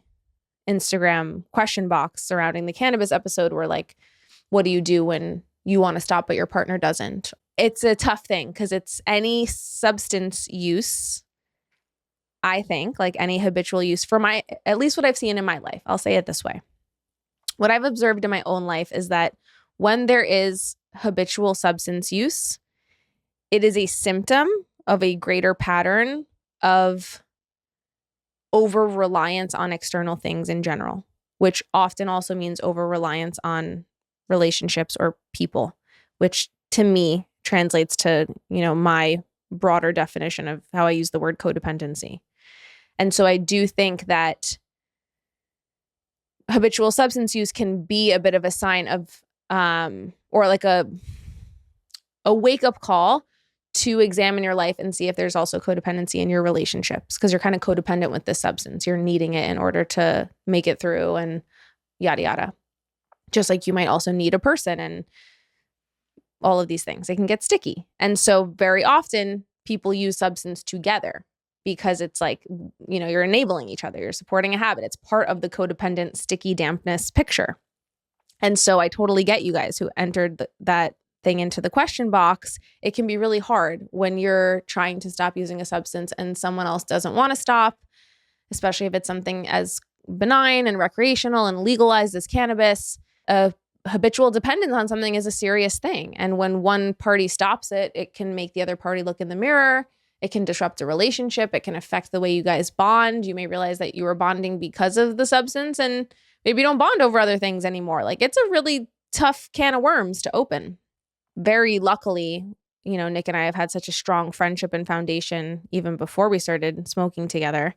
Instagram question box surrounding the cannabis episode were like, what do you do when you want to stop but your partner doesn't? It's a tough thing because it's any substance use, I think, like any habitual use at least what I've seen in my life. I'll say it this way. What I've observed in my own life is that when there is habitual substance use, it is a symptom of a greater pattern of over-reliance on external things in general, which often also means over-reliance on relationships or people, which to me translates to, my broader definition of how I use the word codependency. And so I do think that habitual substance use can be a bit of a sign of, or like a wake-up call to examine your life and see if there's also codependency in your relationships, because you're kind of codependent with this substance. You're needing it in order to make it through and yada, yada. Just like you might also need a person and all of these things. They can get sticky. And so very often people use substance together because it's like, you're enabling each other. You're supporting a habit. It's part of the codependent sticky dampness picture. And so I totally get you guys who entered that thing into the question box. It can be really hard when you're trying to stop using a substance and someone else doesn't want to stop, especially if it's something as benign and recreational and legalized as cannabis. A habitual dependence on something is a serious thing. And when one party stops it, it can make the other party look in the mirror. It can disrupt a relationship. It can affect the way you guys bond. You may realize that you were bonding because of the substance and maybe you don't bond over other things anymore. Like it's a really tough can of worms to open. Very luckily, Nick and I have had such a strong friendship and foundation even before we started smoking together.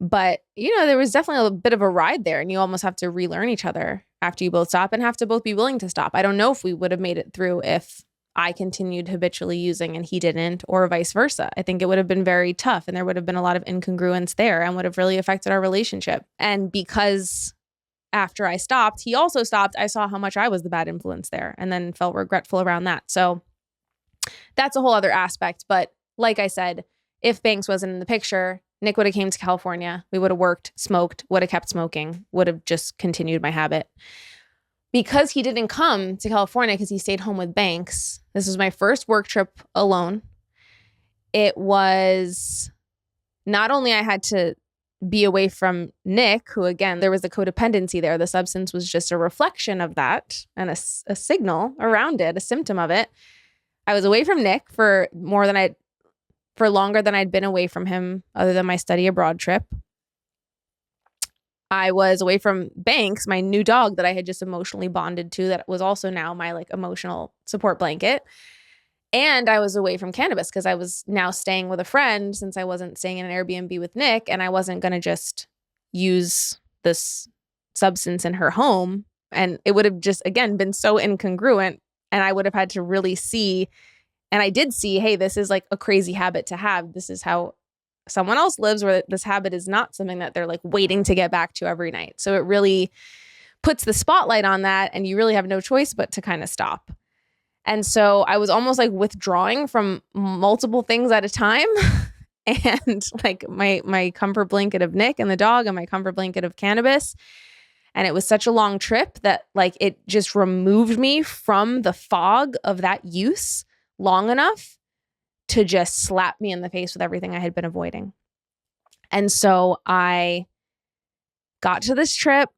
But, there was definitely a bit of a ride there and you almost have to relearn each other after you both stop and have to both be willing to stop. I don't know if we would have made it through if I continued habitually using and he didn't, or vice versa. I think it would have been very tough and there would have been a lot of incongruence there and would have really affected our relationship. And because after I stopped, he also stopped, I saw how much I was the bad influence there and then felt regretful around that. So that's a whole other aspect. But like I said, if Banks wasn't in the picture, Nick would have came to California. We would have worked, smoked, would have kept smoking, would have just continued my habit. because he didn't come to California because he stayed home with Banks, this was my first work trip alone. It was not only I had to be away from Nick, who again, there was a codependency there. The substance was just a reflection of that and a signal around it, a symptom of it. I was away from Nick for longer than I'd been away from him other than my study abroad trip. I was away from Banks, my new dog that I had just emotionally bonded to, that was also now my like emotional support blanket. And I was away from Cannabis because I was now staying with a friend since I wasn't staying in an Airbnb with Nick, and I wasn't going to just use this substance in her home. And it would have just, again, been so incongruent. And I would have had to really see, and I did see, hey, this is like a crazy habit to have. This is how someone else lives, where this habit is not something that they're like waiting to get back to every night. So it really puts the spotlight on that, and you really have no choice but to kind of stop. And so I was almost like withdrawing from multiple things at a time. And like my comfort blanket of Nick and the dog and my comfort blanket of Cannabis. And it was such a long trip that like it just removed me from the fog of that use long enough to just slap me in the face with everything I had been avoiding. And so I got to this trip.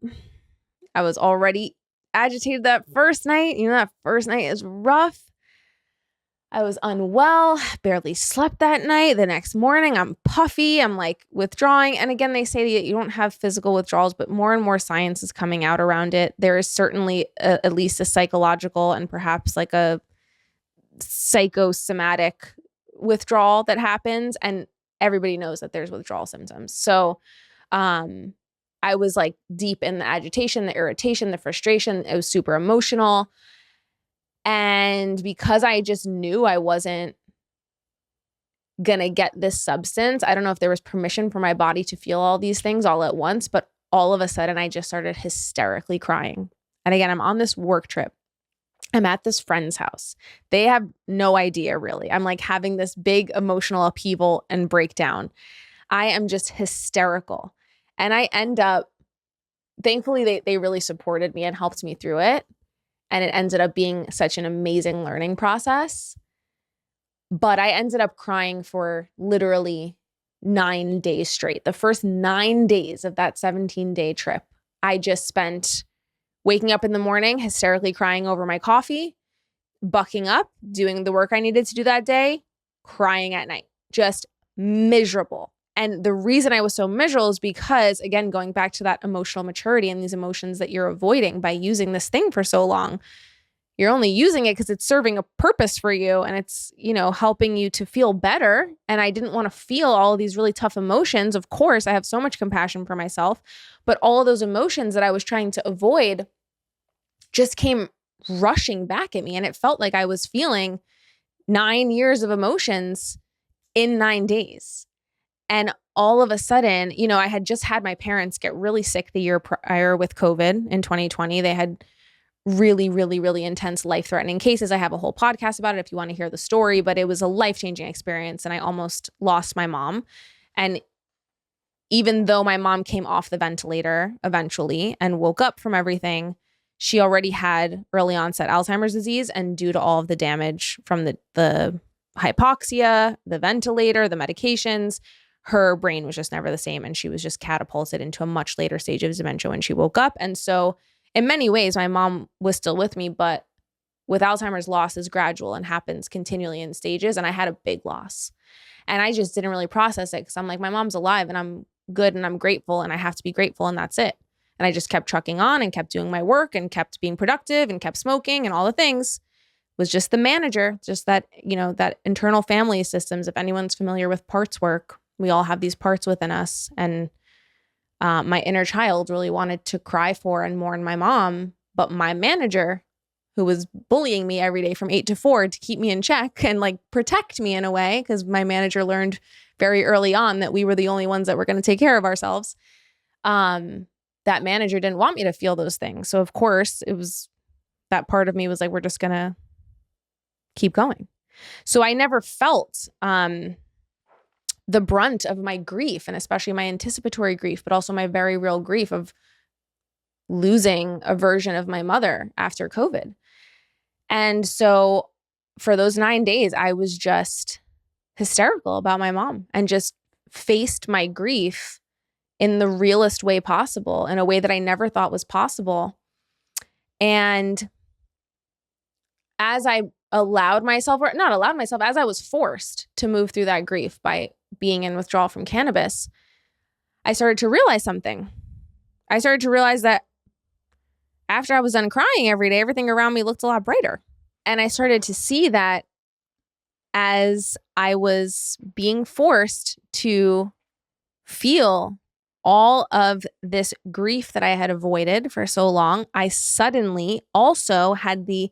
I was already agitated that first night. You know, that first night is rough. I was unwell, barely slept that night. The next morning, I'm puffy. I'm like withdrawing. And again, they say that you don't have physical withdrawals, but more and more science is coming out around it. There is certainly at least a psychological and perhaps like a psychosomatic withdrawal that happens. And everybody knows that there's withdrawal symptoms. So, I was like deep in the agitation, the irritation, the frustration. It was super emotional. And because I just knew I wasn't going to get this substance, I don't know if there was permission for my body to feel all these things all at once, but all of a sudden I just started hysterically crying. And again, I'm on this work trip. I'm at this friend's house. They have no idea really. I'm like having this big emotional upheaval and breakdown. I am just hysterical. And I end up, thankfully, they really supported me and helped me through it. And it ended up being such an amazing learning process. But I ended up crying for literally 9 days straight. The first 9 days of that 17-day trip, I just spent waking up in the morning, hysterically crying over my coffee, bucking up, doing the work I needed to do that day, crying at night, just miserable. And the reason I was so miserable is because, again, going back to that emotional maturity and these emotions that you're avoiding by using this thing for so long, you're only using it because it's serving a purpose for you and it's, you know, helping you to feel better. And I didn't want to feel all of these really tough emotions. Of course, I have so much compassion for myself, but all of those emotions that I was trying to avoid just came rushing back at me. And it felt like I was feeling 9 years of emotions in 9 days. And all of a sudden, you know, I had just had my parents get really sick the year prior with COVID in 2020. They had really, really, really intense life-threatening cases. I have a whole podcast about it if you want to hear the story, but it was a life-changing experience and I almost lost my mom. And even though my mom came off the ventilator eventually and woke up from everything, she already had early onset Alzheimer's disease, and due to all of the damage from the hypoxia, the ventilator, the medications, her brain was just never the same. And she was just catapulted into a much later stage of dementia when she woke up. And so in many ways, my mom was still with me, but with Alzheimer's, loss is gradual and happens continually in stages. And I had a big loss. And I just didn't really process it because I'm like, my mom's alive and I'm good and I'm grateful and I have to be grateful and that's it. And I just kept trucking on and kept doing my work and kept being productive and kept smoking and all the things. Was just the manager, just that, you know, that internal family systems. If anyone's familiar with parts work, we all have these parts within us. And my inner child really wanted to cry for and mourn my mom. But my manager, who was bullying me every day from 8 to 4 to keep me in check and like protect me in a way, because my manager learned very early on that we were the only ones that were going to take care of ourselves. That manager didn't want me to feel those things. So of course it was, that part of me was like, we're just going to keep going. So I never felt the brunt of my grief, and especially my anticipatory grief, but also my very real grief of losing a version of my mother after COVID. And so for those 9 days, I was just hysterical about my mom and just faced my grief in the realest way possible, in a way that I never thought was possible. And as I allowed myself, or not allowed myself, as I was forced to move through that grief by being in withdrawal from cannabis, I started to realize something. I started to realize that after I was done crying every day, everything around me looked a lot brighter. And I started to see that as I was being forced to feel all of this grief that I had avoided for so long, I suddenly also had the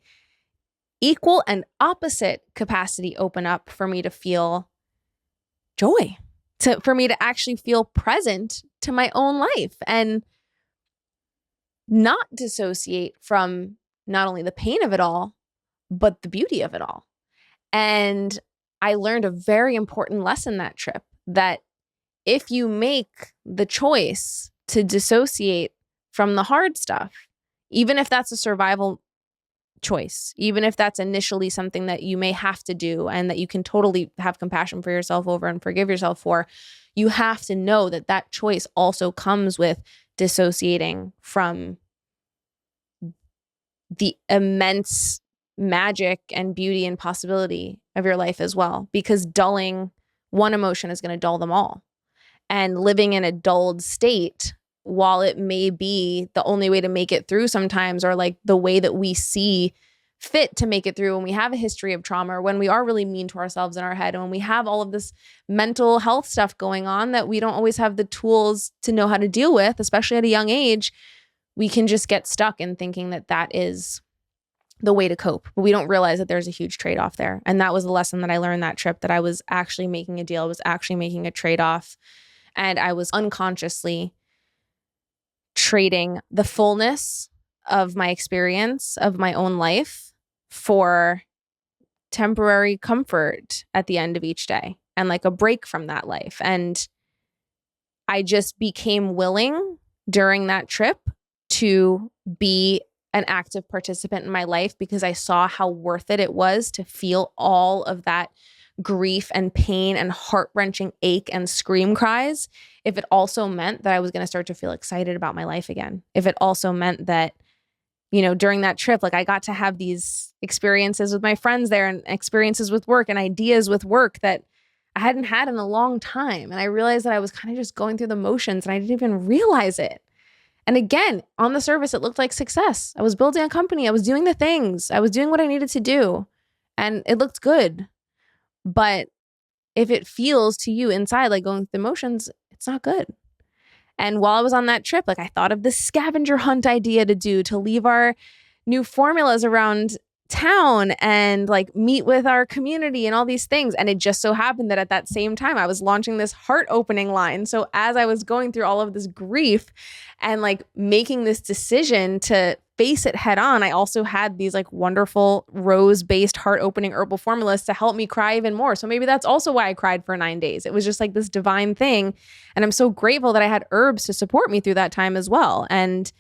equal and opposite capacity open up for me to feel joy, for me to actually feel present to my own life and not dissociate from not only the pain of it all, but the beauty of it all. And I learned a very important lesson that trip, that if you make the choice to dissociate from the hard stuff, even if that's a survival choice, even if that's initially something that you may have to do and that you can totally have compassion for yourself over and forgive yourself for, you have to know that that choice also comes with dissociating from the immense magic and beauty and possibility of your life as well, because dulling one emotion is going to dull them all. And living in a dulled state, while it may be the only way to make it through sometimes, or like the way that we see fit to make it through when we have a history of trauma, or when we are really mean to ourselves in our head, and when we have all of this mental health stuff going on that we don't always have the tools to know how to deal with, especially at a young age, we can just get stuck in thinking that that is the way to cope. But we don't realize that there's a huge trade-off there. And that was the lesson that I learned that trip, that I was actually making a deal, I was actually making a trade-off. And I was unconsciously trading the fullness of my experience of my own life for temporary comfort at the end of each day and like a break from that life. And I just became willing during that trip to be an active participant in my life, because I saw how worth it was to feel all of that grief and pain and heart-wrenching ache and scream cries, if it also meant that I was going to start to feel excited about my life again. If it also meant that, you know, during that trip, like I got to have these experiences with my friends there and experiences with work and ideas with work that I hadn't had in a long time. And I realized that I was kind of just going through the motions and I didn't even realize it. And again, on the surface, it looked like success. I was building a company. I was doing the things. I was doing what I needed to do. And it looked good. But if it feels to you inside like going through the motions, it's not good. And while I was on that trip, like I thought of this scavenger hunt idea to leave our new formulas around town and like meet with our community and all these things. And it just so happened that at that same time, I was launching this heart opening line. So as I was going through all of this grief and like making this decision to face it head on, I also had these like wonderful rose-based heart opening herbal formulas to help me cry even more. So maybe that's also why I cried for 9 days. It was just like this divine thing. And I'm so grateful that I had herbs to support me through that time as well. And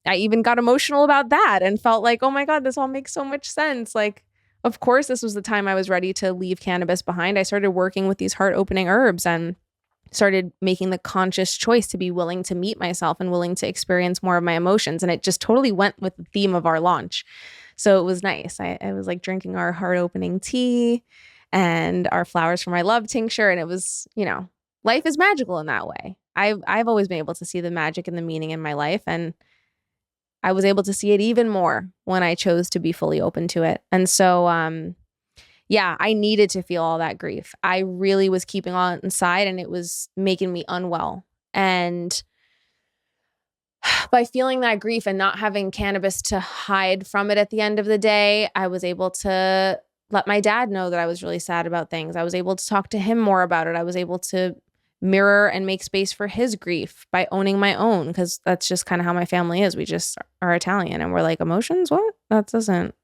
I even got emotional about that and felt like, oh my God, this all makes so much sense. Like, of course, this was the time I was ready to leave cannabis behind. I started working with these heart opening herbs and started making the conscious choice to be willing to meet myself and willing to experience more of my emotions. And it just totally went with the theme of our launch. So it was nice. I was like drinking our heart opening tea and our flowers for my love tincture. And it was, you know, life is magical in that way. I've always been able to see the magic and the meaning in my life. And I was able to see it even more when I chose to be fully open to it. And so, yeah, I needed to feel all that grief. I really was keeping all inside and it was making me unwell. And by feeling that grief and not having cannabis to hide from it at the end of the day, I was able to let my dad know that I was really sad about things. I was able to talk to him more about it. I was able to mirror and make space for his grief by owning my own, because that's just kind of how my family is. We just are Italian and we're like, emotions? What? That doesn't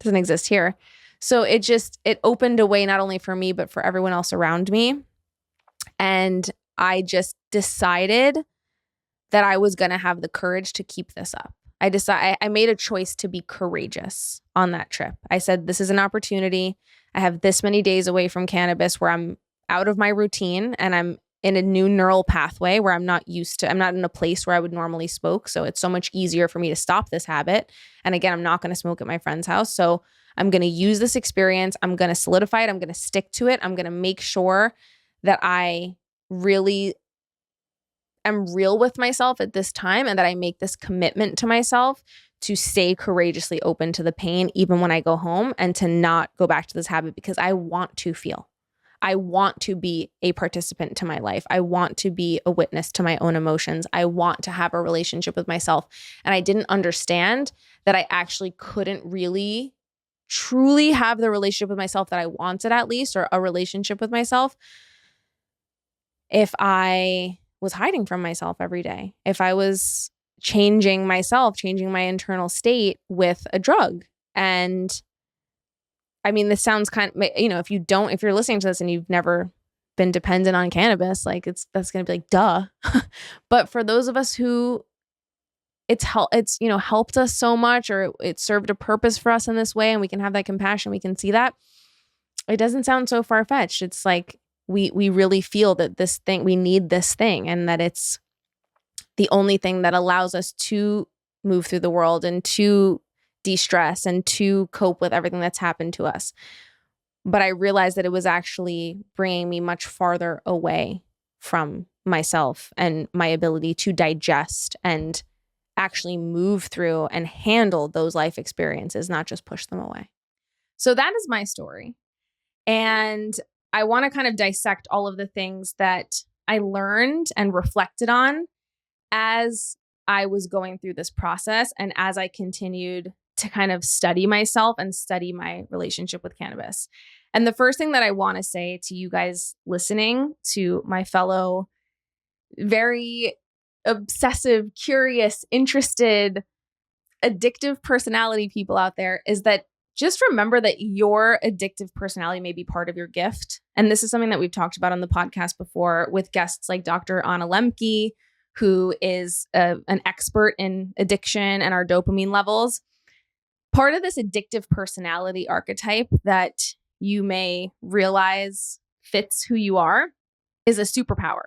exist here. So it opened a way not only for me, but for everyone else around me. And I just decided that I was going to have the courage to keep this up. I made a choice to be courageous on that trip. I said, this is an opportunity. I have this many days away from cannabis where I'm out of my routine and I'm in a new neural pathway where I'm not in a place where I would normally smoke. So it's so much easier for me to stop this habit. And again, I'm not going to smoke at my friend's house. So I'm going to use this experience. I'm going to solidify it. I'm going to stick to it. I'm going to make sure that I really am real with myself at this time and that I make this commitment to myself to stay courageously open to the pain, even when I go home, and to not go back to this habit because I want to feel. I want to be a participant to my life. I want to be a witness to my own emotions. I want to have a relationship with myself. And I didn't understand that I actually couldn't really truly have the relationship with myself that I wanted, at least, or a relationship with myself, if I was hiding from myself every day, if I was changing myself, changing my internal state with a drug. And I mean, this sounds kind of, if you're listening to this and you've never been dependent on cannabis, like that's going to be like, duh. But for those of us who it's helped us so much, or it served a purpose for us in this way, and we can have that compassion, we can see that, it doesn't sound so far-fetched. It's like, we really feel that we need this thing, and that it's the only thing that allows us to move through the world and to de-stress and to cope with everything that's happened to us. But I realized that it was actually bringing me much farther away from myself and my ability to digest and actually move through and handle those life experiences, not just push them away. So that is my story. And I want to kind of dissect all of the things that I learned and reflected on as I was going through this process and as I continued to kind of study myself and study my relationship with cannabis. And the first thing that I want to say to you guys listening, to my fellow very obsessive, curious, interested, addictive personality people out there, is that just remember that your addictive personality may be part of your gift. And this is something that we've talked about on the podcast before with guests like Dr. Anna Lemke, who is an expert in addiction and our dopamine levels. Part of this addictive personality archetype that you may realize fits who you are is a superpower.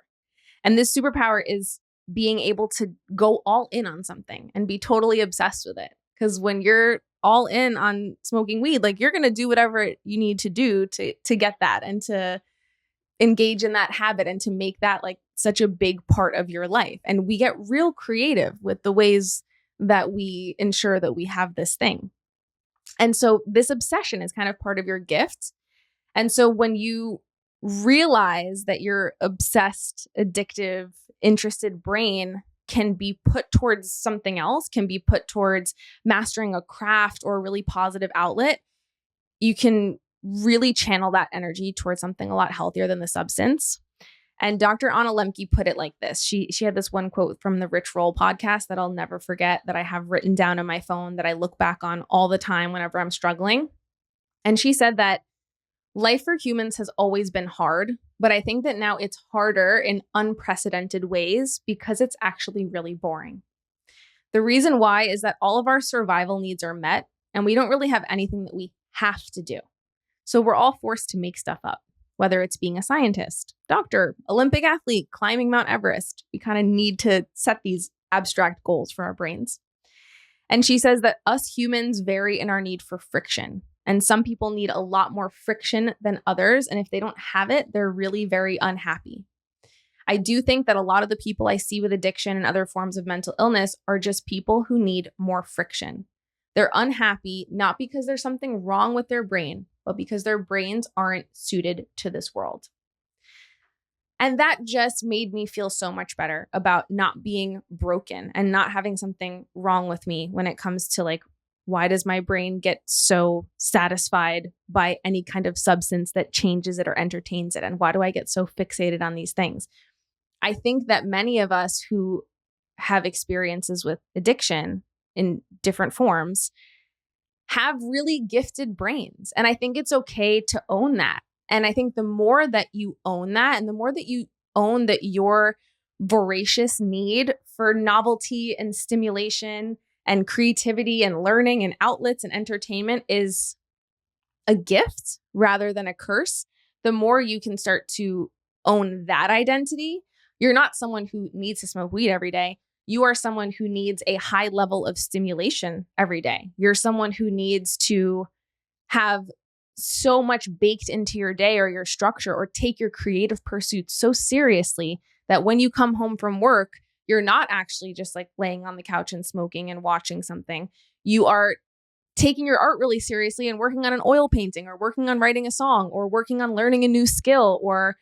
And this superpower is being able to go all in on something and be totally obsessed with it. Because when you're all in on smoking weed, like, you're going to do whatever you need to do to get that and to engage in that habit and to make that like such a big part of your life. And we get real creative with the ways that we ensure that we have this thing. And so this obsession is kind of part of your gift. And so when you realize that your obsessed, addictive, interested brain can be put towards something else, can be put towards mastering a craft or a really positive outlet, you can really channel that energy towards something a lot healthier than the substance. And Dr. Anna Lemke put it like this. She had this one quote from the Rich Roll podcast that I'll never forget, that I have written down on my phone, that I look back on all the time whenever I'm struggling. And she said that life for humans has always been hard, but I think that now it's harder in unprecedented ways because it's actually really boring. The reason why is that all of our survival needs are met, and we don't really have anything that we have to do. So we're all forced to make stuff up, whether it's being a scientist, doctor, Olympic athlete, climbing Mount Everest. We kind of need to set these abstract goals for our brains. And she says that us humans vary in our need for friction. And some people need a lot more friction than others. And if they don't have it, they're really very unhappy. I do think that a lot of the people I see with addiction and other forms of mental illness are just people who need more friction. They're unhappy, not because there's something wrong with their brain, but because their brains aren't suited to this world. And that just made me feel so much better about not being broken and not having something wrong with me when it comes to like, why does my brain get so satisfied by any kind of substance that changes it or entertains it? And why do I get so fixated on these things? I think that many of us who have experiences with addiction in different forms have really gifted brains. And I think it's okay to own that. And I think the more that you own that, and the more that you own that your voracious need for novelty and stimulation and creativity and learning and outlets and entertainment is a gift rather than a curse, the more you can start to own that identity. You're not someone who needs to smoke weed every day. You are someone who needs a high level of stimulation every day. You're someone who needs to have so much baked into your day or your structure, or take your creative pursuits so seriously that when you come home from work, you're not actually just like laying on the couch and smoking and watching something. You are taking your art really seriously and working on an oil painting, or working on writing a song, or working on learning a new skill, or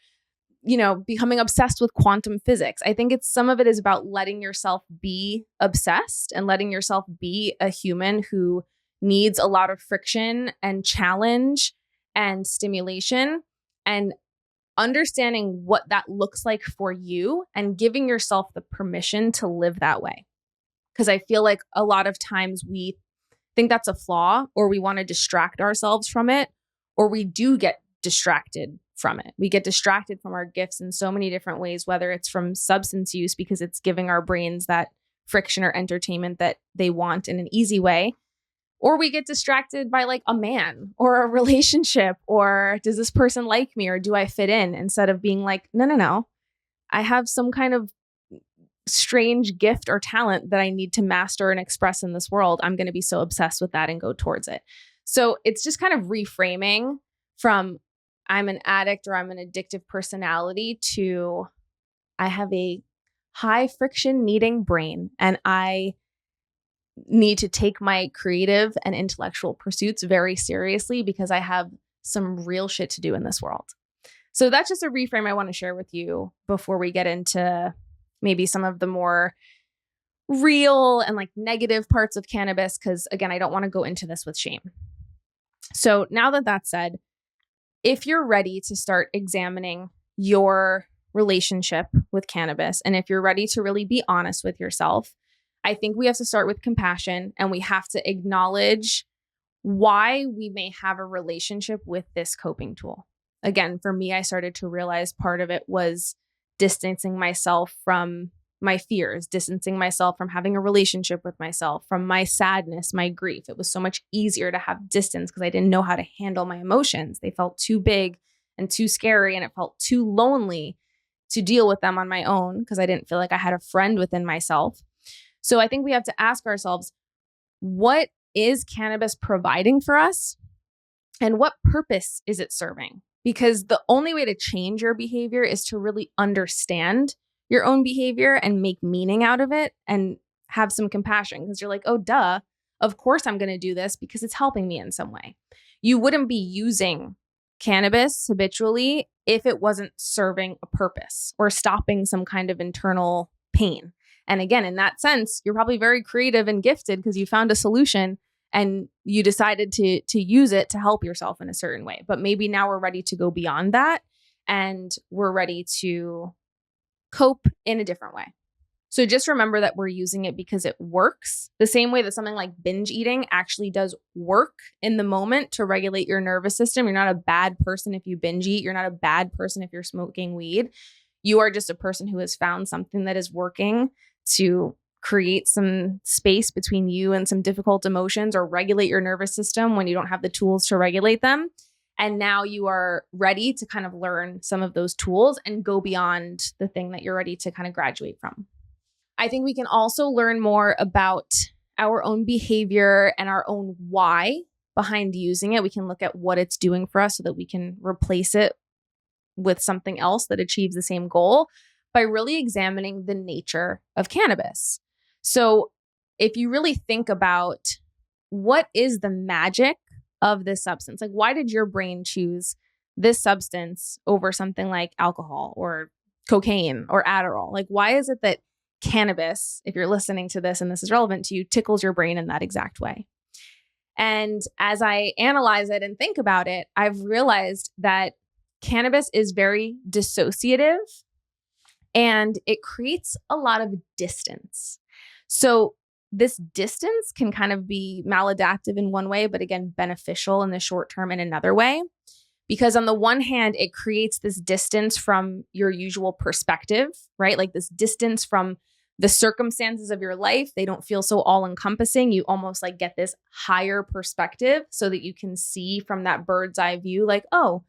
becoming obsessed with quantum physics. I think some of it is about letting yourself be obsessed and letting yourself be a human who needs a lot of friction and challenge and stimulation, and understanding what that looks like for you and giving yourself the permission to live that way. Because I feel like a lot of times we think that's a flaw, or we want to distract ourselves from it, or we do get distracted from it. We get distracted from our gifts in so many different ways, whether it's from substance use because it's giving our brains that friction or entertainment that they want in an easy way, or we get distracted by like a man or a relationship, or does this person like me, or do I fit in, instead of being like, no, I have some kind of strange gift or talent that I need to master and express in this world. I'm going to be so obsessed with that and go towards it. So it's just kind of reframing from I'm an addict or I'm an addictive personality to I have a high friction needing brain, and I need to take my creative and intellectual pursuits very seriously because I have some real shit to do in this world. So that's just a reframe I want to share with you before we get into maybe some of the more real and like negative parts of cannabis, because again, I don't want to go into this with shame. So now that that's said, if you're ready to start examining your relationship with cannabis, and if you're ready to really be honest with yourself, I think we have to start with compassion, and we have to acknowledge why we may have a relationship with this coping tool. Again, for me, I started to realize part of it was distancing myself from my fears, distancing myself from having a relationship with myself, from my sadness, my grief. It was so much easier to have distance because I didn't know how to handle my emotions. They felt too big and too scary, and it felt too lonely to deal with them on my own because I didn't feel like I had a friend within myself. So I think we have to ask ourselves, what is cannabis providing for us? And what purpose is it serving? Because the only way to change your behavior is to really understand your own behavior and make meaning out of it and have some compassion, because you're like, oh, duh, of course I'm going to do this because it's helping me in some way. You wouldn't be using cannabis habitually if it wasn't serving a purpose or stopping some kind of internal pain. And again, in that sense, you're probably very creative and gifted because you found a solution and you decided to use it to help yourself in a certain way. But maybe now we're ready to go beyond that, and we're ready to cope in a different way. So just remember that we're using it because it works, the same way that something like binge eating actually does work in the moment to regulate your nervous system. You're not a bad person if you binge eat. You're not a bad person if you're smoking weed. You are just a person who has found something that is working to create some space between you and some difficult emotions, or regulate your nervous system when you don't have the tools to regulate them. And now you are ready to kind of learn some of those tools and go beyond the thing that you're ready to kind of graduate from. I think we can also learn more about our own behavior and our own why behind using it. We can look at what it's doing for us so that we can replace it with something else that achieves the same goal by really examining the nature of cannabis. So if you really think about what is the magic of this substance, like why did your brain choose this substance over something like alcohol or cocaine or Adderall? Like, why is it that cannabis, if you're listening to this and this is relevant to you, tickles your brain in that exact way? And as I analyze it and think about it, I've realized that cannabis is very dissociative and it creates a lot of distance. So this distance can kind of be maladaptive in one way, but again, beneficial in the short term in another way. Because on the one hand, it creates this distance from your usual perspective, right? Like this distance from the circumstances of your life. They don't feel so all encompassing. You almost like get this higher perspective so that you can see from that bird's eye view, like, oh,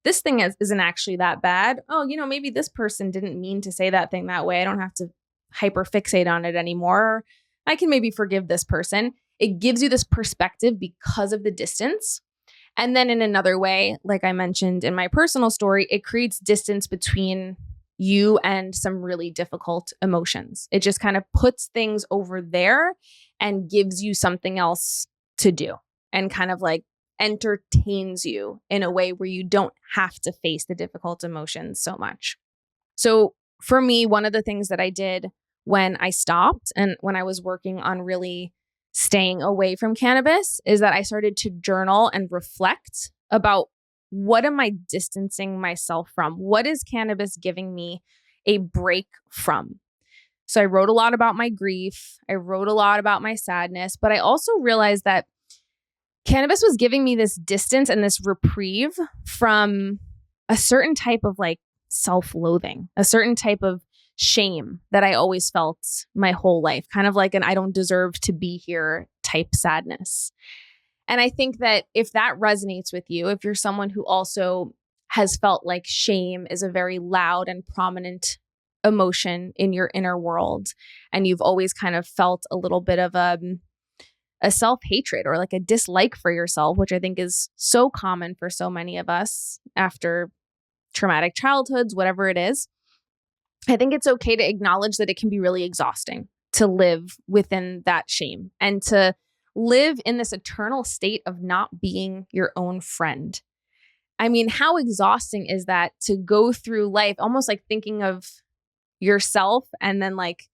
this thing isn't actually that bad. Oh, maybe this person didn't mean to say that thing that way. I don't have to hyper fixate on it anymore. I can maybe forgive this person. It gives you this perspective because of the distance. And then in another way, like I mentioned in my personal story, it creates distance between you and some really difficult emotions. It just kind of puts things over there and gives you something else to do and kind of like entertains you in a way where you don't have to face the difficult emotions so much. So for me, one of the things that I did when I stopped and when I was working on really staying away from cannabis is that I started to journal and reflect about what am I distancing myself from? What is cannabis giving me a break from? So I wrote a lot about my grief. I wrote a lot about my sadness, but I also realized that cannabis was giving me this distance and this reprieve from a certain type of like self-loathing, a certain type of shame that I always felt my whole life, kind of like an I don't deserve to be here type sadness. And I think that if that resonates with you, if you're someone who also has felt like shame is a very loud and prominent emotion in your inner world, and you've always kind of felt a little bit of a self-hatred or like a dislike for yourself, which I think is so common for so many of us after traumatic childhoods, whatever it is, I think it's okay to acknowledge that it can be really exhausting to live within that shame and to live in this eternal state of not being your own friend. I mean, how exhausting is that to go through life almost like thinking of yourself and then like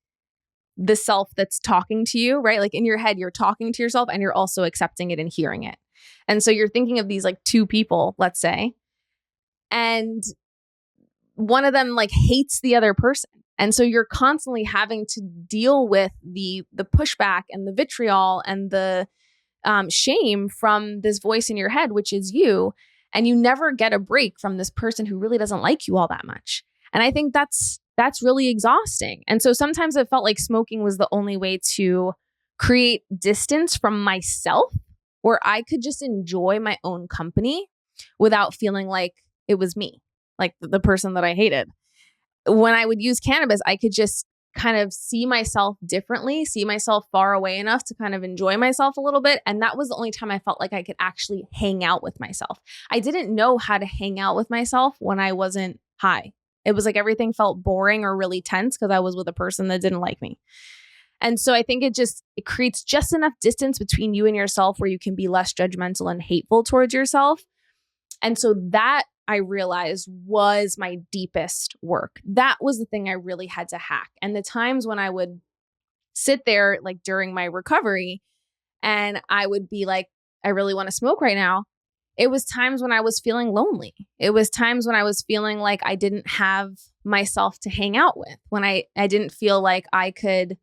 the self that's talking to you, right? Like in your head, you're talking to yourself and you're also accepting it and hearing it. And so you're thinking of these like two people, let's say, and one of them like hates the other person. And so you're constantly having to deal with the pushback and the vitriol and the shame from this voice in your head, which is you. And you never get a break from this person who really doesn't like you all that much. And I think that's really exhausting. And so sometimes it felt like smoking was the only way to create distance from myself, where I could just enjoy my own company without feeling like it was me, like the person that I hated. When I would use cannabis, I could just kind of see myself differently, see myself far away enough to kind of enjoy myself a little bit. And that was the only time I felt like I could actually hang out with myself. I didn't know how to hang out with myself when I wasn't high. It was like everything felt boring or really tense because I was with a person that didn't like me. And so I think it creates just enough distance between you and yourself where you can be less judgmental and hateful towards yourself. And so that I realized was my deepest work. That was the thing I really had to hack. And the times when I would sit there like during my recovery and I would be like, I really want to smoke right now. It was times when I was feeling lonely. It was times when I was feeling like I didn't have myself to hang out with, when I didn't feel like I could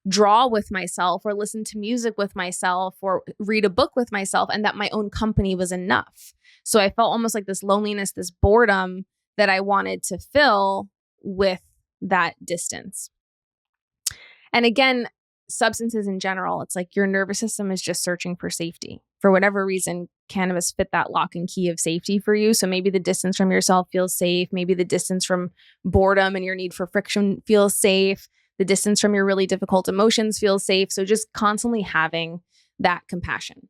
draw with myself or listen to music with myself or read a book with myself, and that my own company was enough. So I felt almost like this loneliness, this boredom that I wanted to fill with that distance. And again, substances in general, it's like your nervous system is just searching for safety. For whatever reason, cannabis fit that lock and key of safety for you. So maybe the distance from yourself feels safe. Maybe the distance from boredom and your need for friction feels safe. The distance from your really difficult emotions feels safe. So just constantly having that compassion.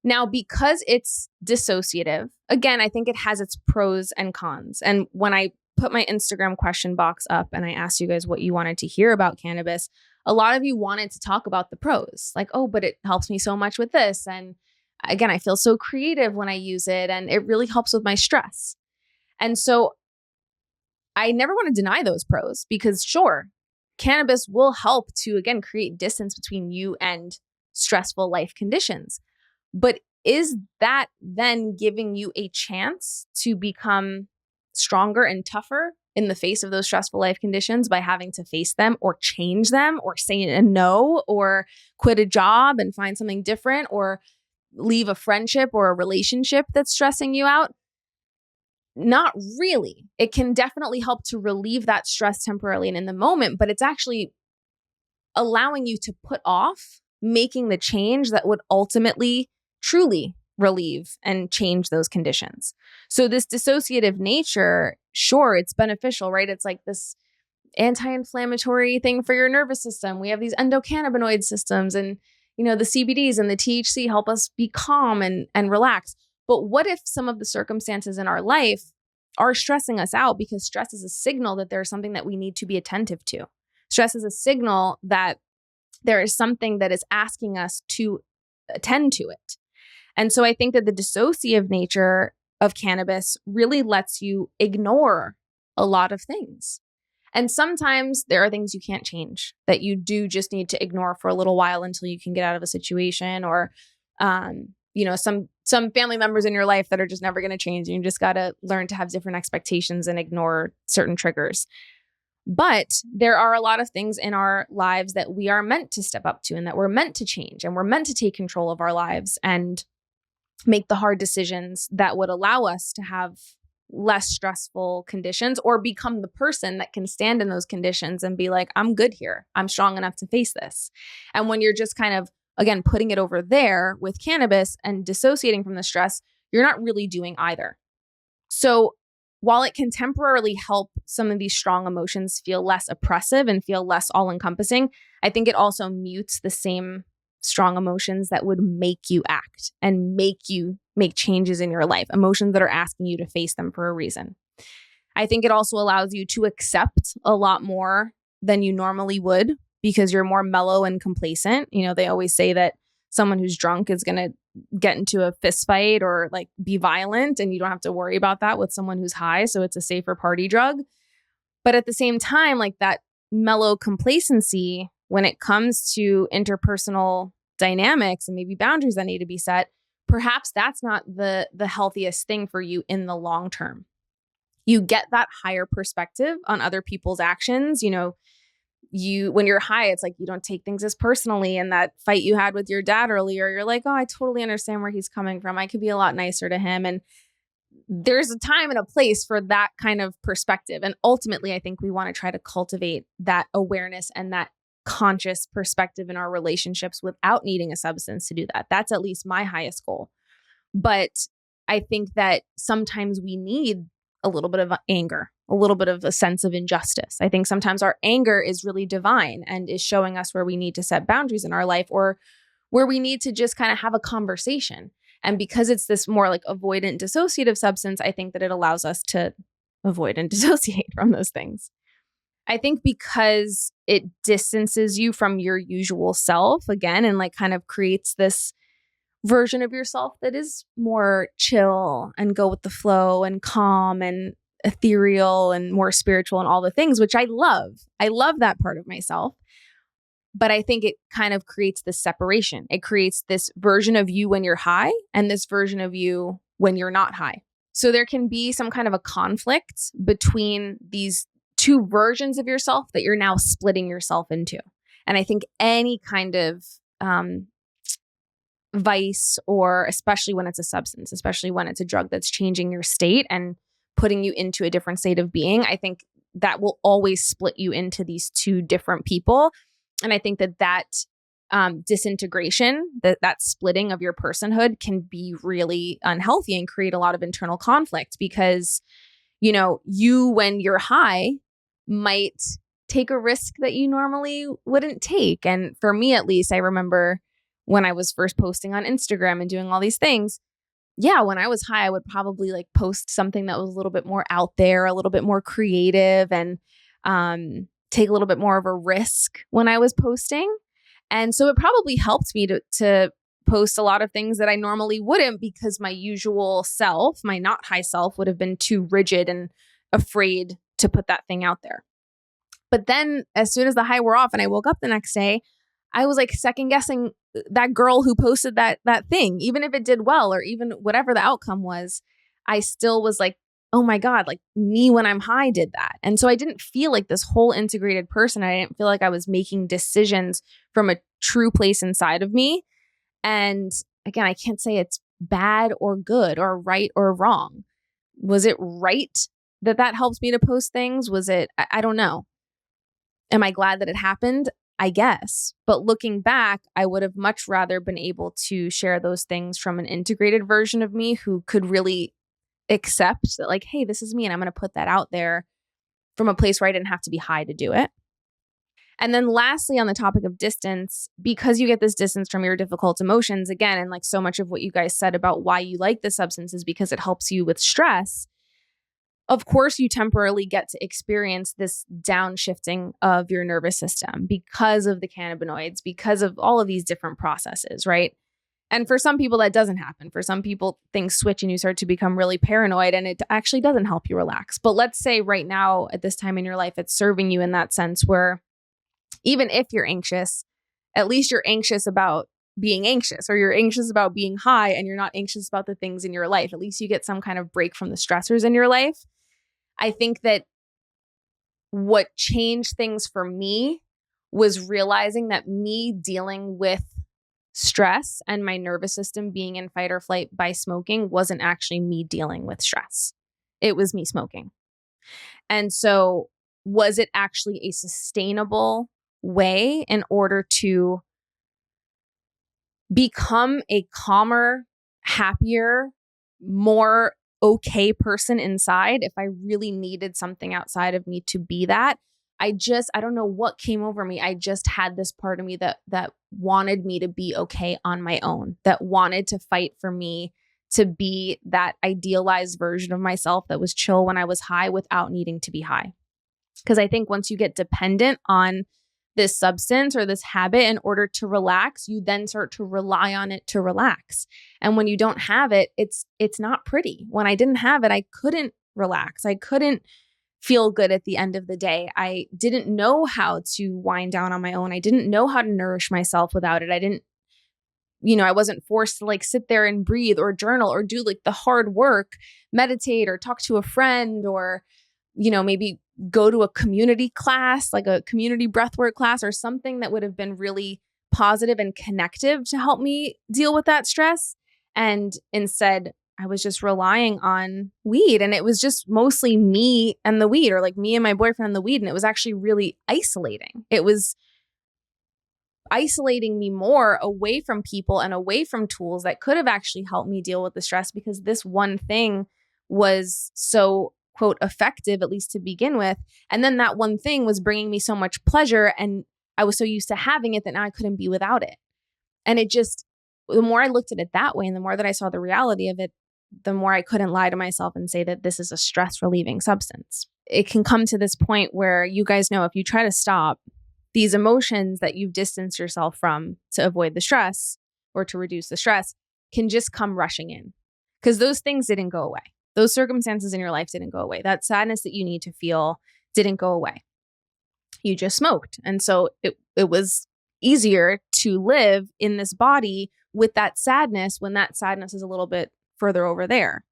Now, because it's dissociative, again, I think it has its pros and cons. And when I put my Instagram question box up and I asked you guys what you wanted to hear about cannabis, a lot of you wanted to talk about the pros. Like, oh, but it helps me so much with this. And again, I feel so creative when I use it. And it really helps with my stress. And so I never want to deny those pros because sure, cannabis will help to, again, create distance between you and stressful life conditions. But is that then giving you a chance to become stronger and tougher in the face of those stressful life conditions by having to face them or change them or say a no or quit a job and find something different or leave a friendship or a relationship that's stressing you out? Not really. It can definitely help to relieve that stress temporarily and in the moment, but it's actually allowing you to put off making the change that would ultimately truly relieve and change those conditions. So this dissociative nature, sure, it's beneficial, right? It's like this anti-inflammatory thing for your nervous system. We have these endocannabinoid systems, and the CBDs and the THC help us be calm and relax. But what if some of the circumstances in our life are stressing us out? Because stress is a signal that there's something that we need to be attentive to. Stress is a signal that there is something that is asking us to attend to it. And so I think that the dissociative nature of cannabis really lets you ignore a lot of things. And sometimes there are things you can't change that you do just need to ignore for a little while until you can get out of a situation, or some family members in your life that are just never going to change. You just got to learn to have different expectations and ignore certain triggers. But there are a lot of things in our lives that we are meant to step up to and that we're meant to change, and we're meant to take control of our lives and make the hard decisions that would allow us to have less stressful conditions, or become the person that can stand in those conditions and be like, I'm good here. I'm strong enough to face this. And when you're just kind of, again, putting it over there with cannabis and dissociating from the stress, you're not really doing either. So while it can temporarily help some of these strong emotions feel less oppressive and feel less all-encompassing, I think it also mutes the same strong emotions that would make you act and make you make changes in your life, emotions that are asking you to face them for a reason. I think it also allows you to accept a lot more than you normally would because you're more mellow and complacent. They always say that someone who's drunk is going to get into a fist fight or like be violent, and you don't have to worry about that with someone who's high. So it's a safer party drug. But at the same time, like that mellow complacency, when it comes to interpersonal dynamics and maybe boundaries that need to be set, perhaps that's not the healthiest thing for you in the long term. You get that higher perspective on other people's actions. When you're high, it's like you don't take things as personally. And that fight you had with your dad earlier, you're like, oh, I totally understand where he's coming from. I could be a lot nicer to him. And there's a time and a place for that kind of perspective. And ultimately, I think we want to try to cultivate that awareness and that conscious perspective in our relationships without needing a substance to do that. That's at least my highest goal. But I think that sometimes we need a little bit of anger, a little bit of a sense of injustice. I think sometimes our anger is really divine and is showing us where we need to set boundaries in our life, or where we need to just kind of have a conversation. And because it's this more like avoidant dissociative substance, I think that it allows us to avoid and dissociate from those things. I think because it distances you from your usual self again, and like kind of creates this version of yourself that is more chill and go with the flow and calm and ethereal and more spiritual and all the things, which I love. I love that part of myself. But I think it kind of creates this separation. It creates this version of you when you're high and this version of you when you're not high. So there can be some kind of a conflict between these two versions of yourself that you're now splitting yourself into. And I think any kind of vice, or especially when it's a substance, especially when it's a drug that's changing your state and putting you into a different state of being, I think that will always split you into these two different people. And I think that disintegration, that splitting of your personhood can be really unhealthy and create a lot of internal conflict because, you, when you're high, might take a risk that you normally wouldn't take. And for me, at least, I remember when I was first posting on Instagram and doing all these things, when I was high, I would probably like post something that was a little bit more out there, a little bit more creative, and take a little bit more of a risk when I was posting. And so it probably helped me to post a lot of things that I normally wouldn't, because my usual self, my not high self, would have been too rigid and afraid to put that thing out there. But then as soon as the high wore off and I woke up the next day, I was like second guessing that girl who posted that thing. Even if it did well, or even whatever the outcome was, I still was like, oh my God, like me when I'm high did that. And so I didn't feel like this whole integrated person. I didn't feel like I was making decisions from a true place inside of me. And again, I can't say it's bad or good or right or wrong. Was it right that helps me to post things? Was it, I don't know. Am I glad that it happened? I guess. But looking back, I would have much rather been able to share those things from an integrated version of me who could really accept that, like, hey, this is me and I'm going to put that out there from a place where I didn't have to be high to do it. And then lastly, on the topic of distance, because you get this distance from your difficult emotions, again, and like so much of what you guys said about why you like the substance is because it helps you with stress. Of course, you temporarily get to experience this downshifting of your nervous system because of the cannabinoids, because of all of these different processes, right? And for some people, that doesn't happen. For some people, things switch and you start to become really paranoid and it actually doesn't help you relax. But let's say right now, at this time in your life, it's serving you in that sense where even if you're anxious, at least you're anxious about being anxious, or you're anxious about being high and you're not anxious about the things in your life. At least you get some kind of break from the stressors in your life. I think that what changed things for me was realizing that me dealing with stress and my nervous system being in fight or flight by smoking wasn't actually me dealing with stress. It was me smoking. And so was it actually a sustainable way in order to become a calmer, happier, more okay person inside if I really needed something outside of me to be that? I don't know what came over me. I just had this part of me that wanted me to be okay on my own, that wanted to fight for me to be that idealized version of myself that was chill when I was high without needing to be high. Because I think once you get dependent on this substance or this habit in order to relax, you then start to rely on it to relax. And when you don't have it, it's not pretty. When I didn't have it, I couldn't relax. I couldn't feel good at the end of the day. I didn't know how to wind down on my own. I didn't know how to nourish myself without it. I wasn't forced to like sit there and breathe or journal or do like the hard work, meditate or talk to a friend or, maybe go to a community class, like a community breathwork class or something that would have been really positive and connective to help me deal with that stress. And instead, I was just relying on weed, and it was just mostly me and the weed, or like me and my boyfriend and the weed. And it was actually really isolating. It was isolating me more away from people and away from tools that could have actually helped me deal with the stress, because this one thing was so, quote, effective, at least to begin with. And then that one thing was bringing me so much pleasure, and I was so used to having it that now I couldn't be without it. And the more I looked at it that way and the more that I saw the reality of it, the more I couldn't lie to myself and say that this is a stress relieving substance. It can come to this point where you guys know if you try to stop these emotions that you've distanced yourself from to avoid the stress or to reduce the stress can just come rushing in, because those things didn't go away. Those circumstances in your life didn't go away. That sadness that you need to feel didn't go away. You just smoked. And so it was easier to live in this body with that sadness when that sadness is a little bit further over there.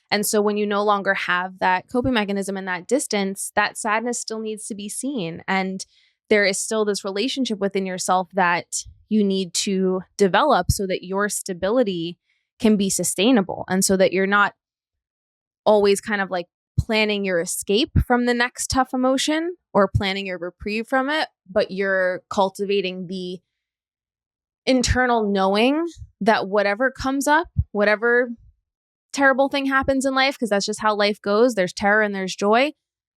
And so when you no longer have that coping mechanism and that distance, that sadness still needs to be seen. And there is still this relationship within yourself that you need to develop so that your stability can be sustainable, and so that you're not always kind of like planning your escape from the next tough emotion or planning your reprieve from it, but you're cultivating the internal knowing that whatever comes up, whatever terrible thing happens in life, because that's just how life goes, there's terror and there's joy,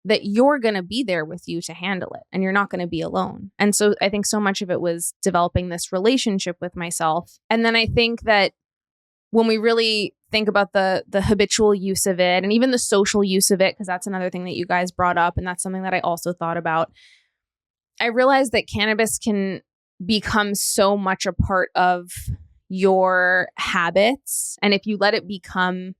that you're going to be there with you to handle it, and you're not going to be alone. And so I think so much of it was developing this relationship with myself. And then I think that when we really think about the habitual use of it and even the social use of it, because that's another thing that you guys brought up, and that's something that I also thought about, I realized that cannabis can become so much a part of your habits. And if you let it become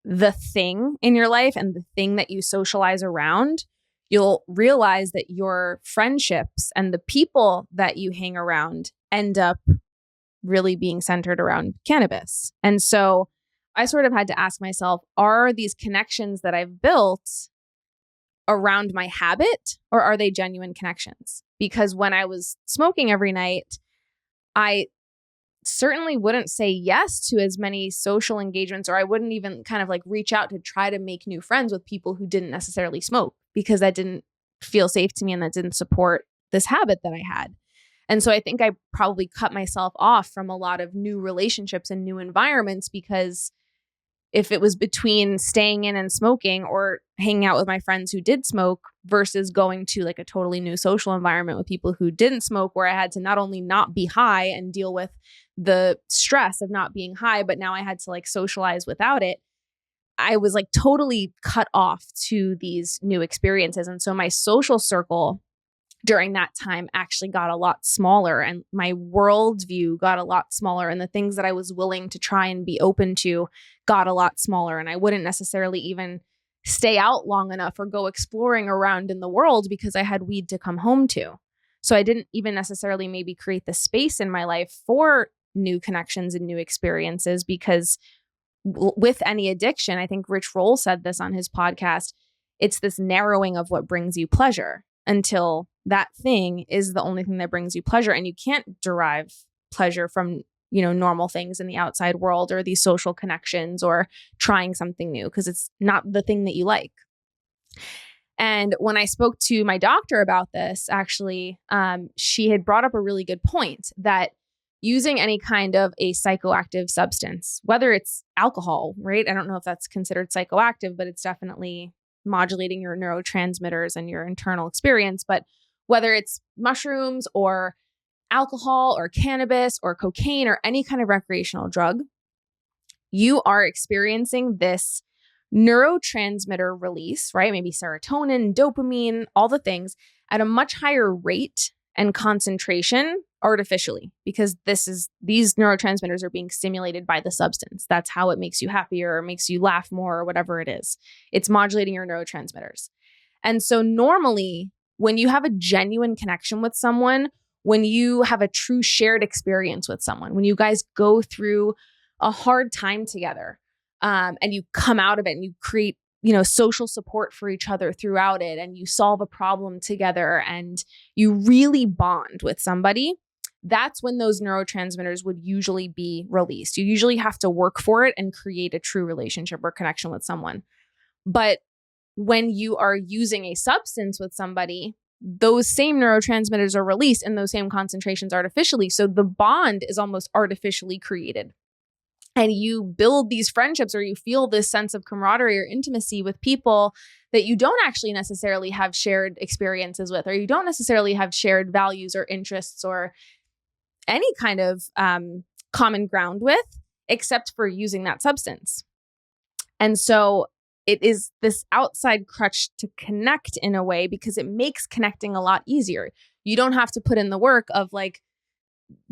the thing in your life and the thing that you socialize around, you'll realize that your friendships and the people that you hang around end up really being centered around cannabis. And so I sort of had to ask myself, are these connections that I've built around my habit, or are they genuine connections? Because when I was smoking every night, I certainly wouldn't say yes to as many social engagements, or I wouldn't even kind of like reach out to try to make new friends with people who didn't necessarily smoke, because that didn't feel safe to me and that didn't support this habit that I had. And so I think I probably cut myself off from a lot of new relationships and new environments, because if it was between staying in and smoking or hanging out with my friends who did smoke versus going to like a totally new social environment with people who didn't smoke, where I had to not only not be high and deal with the stress of not being high, but now I had to like socialize without it, I was like totally cut off to these new experiences. And so my social circle during that time actually got a lot smaller, and my worldview got a lot smaller, and the things that I was willing to try and be open to got a lot smaller. And I wouldn't necessarily even stay out long enough or go exploring around in the world because I had weed to come home to. So I didn't even necessarily maybe create the space in my life for new connections and new experiences, because with any addiction, I think Rich Roll said this on his podcast, it's this narrowing of what brings you pleasure until that thing is the only thing that brings you pleasure. And you can't derive pleasure from, normal things in the outside world or these social connections or trying something new, because it's not the thing that you like. And when I spoke to my doctor about this, actually, she had brought up a really good point that using any kind of a psychoactive substance, whether it's alcohol, right? I don't know if that's considered psychoactive, but it's definitely modulating your neurotransmitters and your internal experience. But whether it's mushrooms or alcohol or cannabis or cocaine or any kind of recreational drug, you are experiencing this neurotransmitter release, right? Maybe serotonin, dopamine, all the things at a much higher rate and concentration artificially, because these neurotransmitters are being stimulated by the substance. That's how it makes you happier or makes you laugh more or whatever it is. It's modulating your neurotransmitters. And so normally when you have a genuine connection with someone, when you have a true shared experience with someone, when you guys go through a hard time together, and you come out of it and you create, social support for each other throughout it, and you solve a problem together and you really bond with somebody, that's when those neurotransmitters would usually be released. You usually have to work for it and create a true relationship or connection with someone. But when you are using a substance with somebody, those same neurotransmitters are released in those same concentrations artificially. So the bond is almost artificially created. And you build these friendships, or you feel this sense of camaraderie or intimacy with people that you don't actually necessarily have shared experiences with, or you don't necessarily have shared values or interests or any kind of common ground with, except for using that substance. And so it is this outside crutch to connect in a way, because it makes connecting a lot easier. You don't have to put in the work of like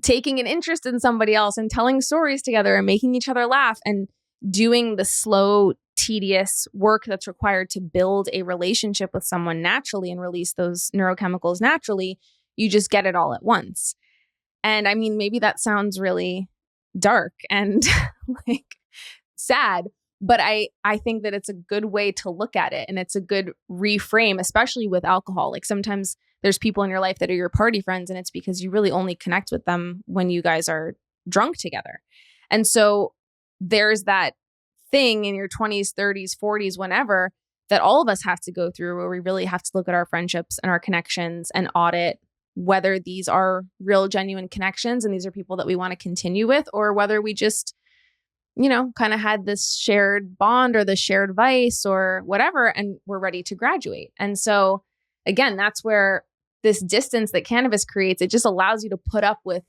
taking an interest in somebody else and telling stories together and making each other laugh and doing the slow, tedious work that's required to build a relationship with someone naturally and release those neurochemicals naturally. You just get it all at once. And I mean, maybe that sounds really dark and like sad, but I think that it's a good way to look at it, and it's a good reframe, especially with alcohol. Like sometimes there's people in your life that are your party friends, and it's because you really only connect with them when you guys are drunk together. And so there's that thing in your 20s, 30s, 40s, whenever, that all of us have to go through, where we really have to look at our friendships and our connections and audit whether these are real, genuine connections and these are people that we want to continue with, or whether we just, kind of had this shared bond or the shared vice or whatever, and we're ready to graduate. And so again, that's where this distance that cannabis creates, it just allows you to put up with,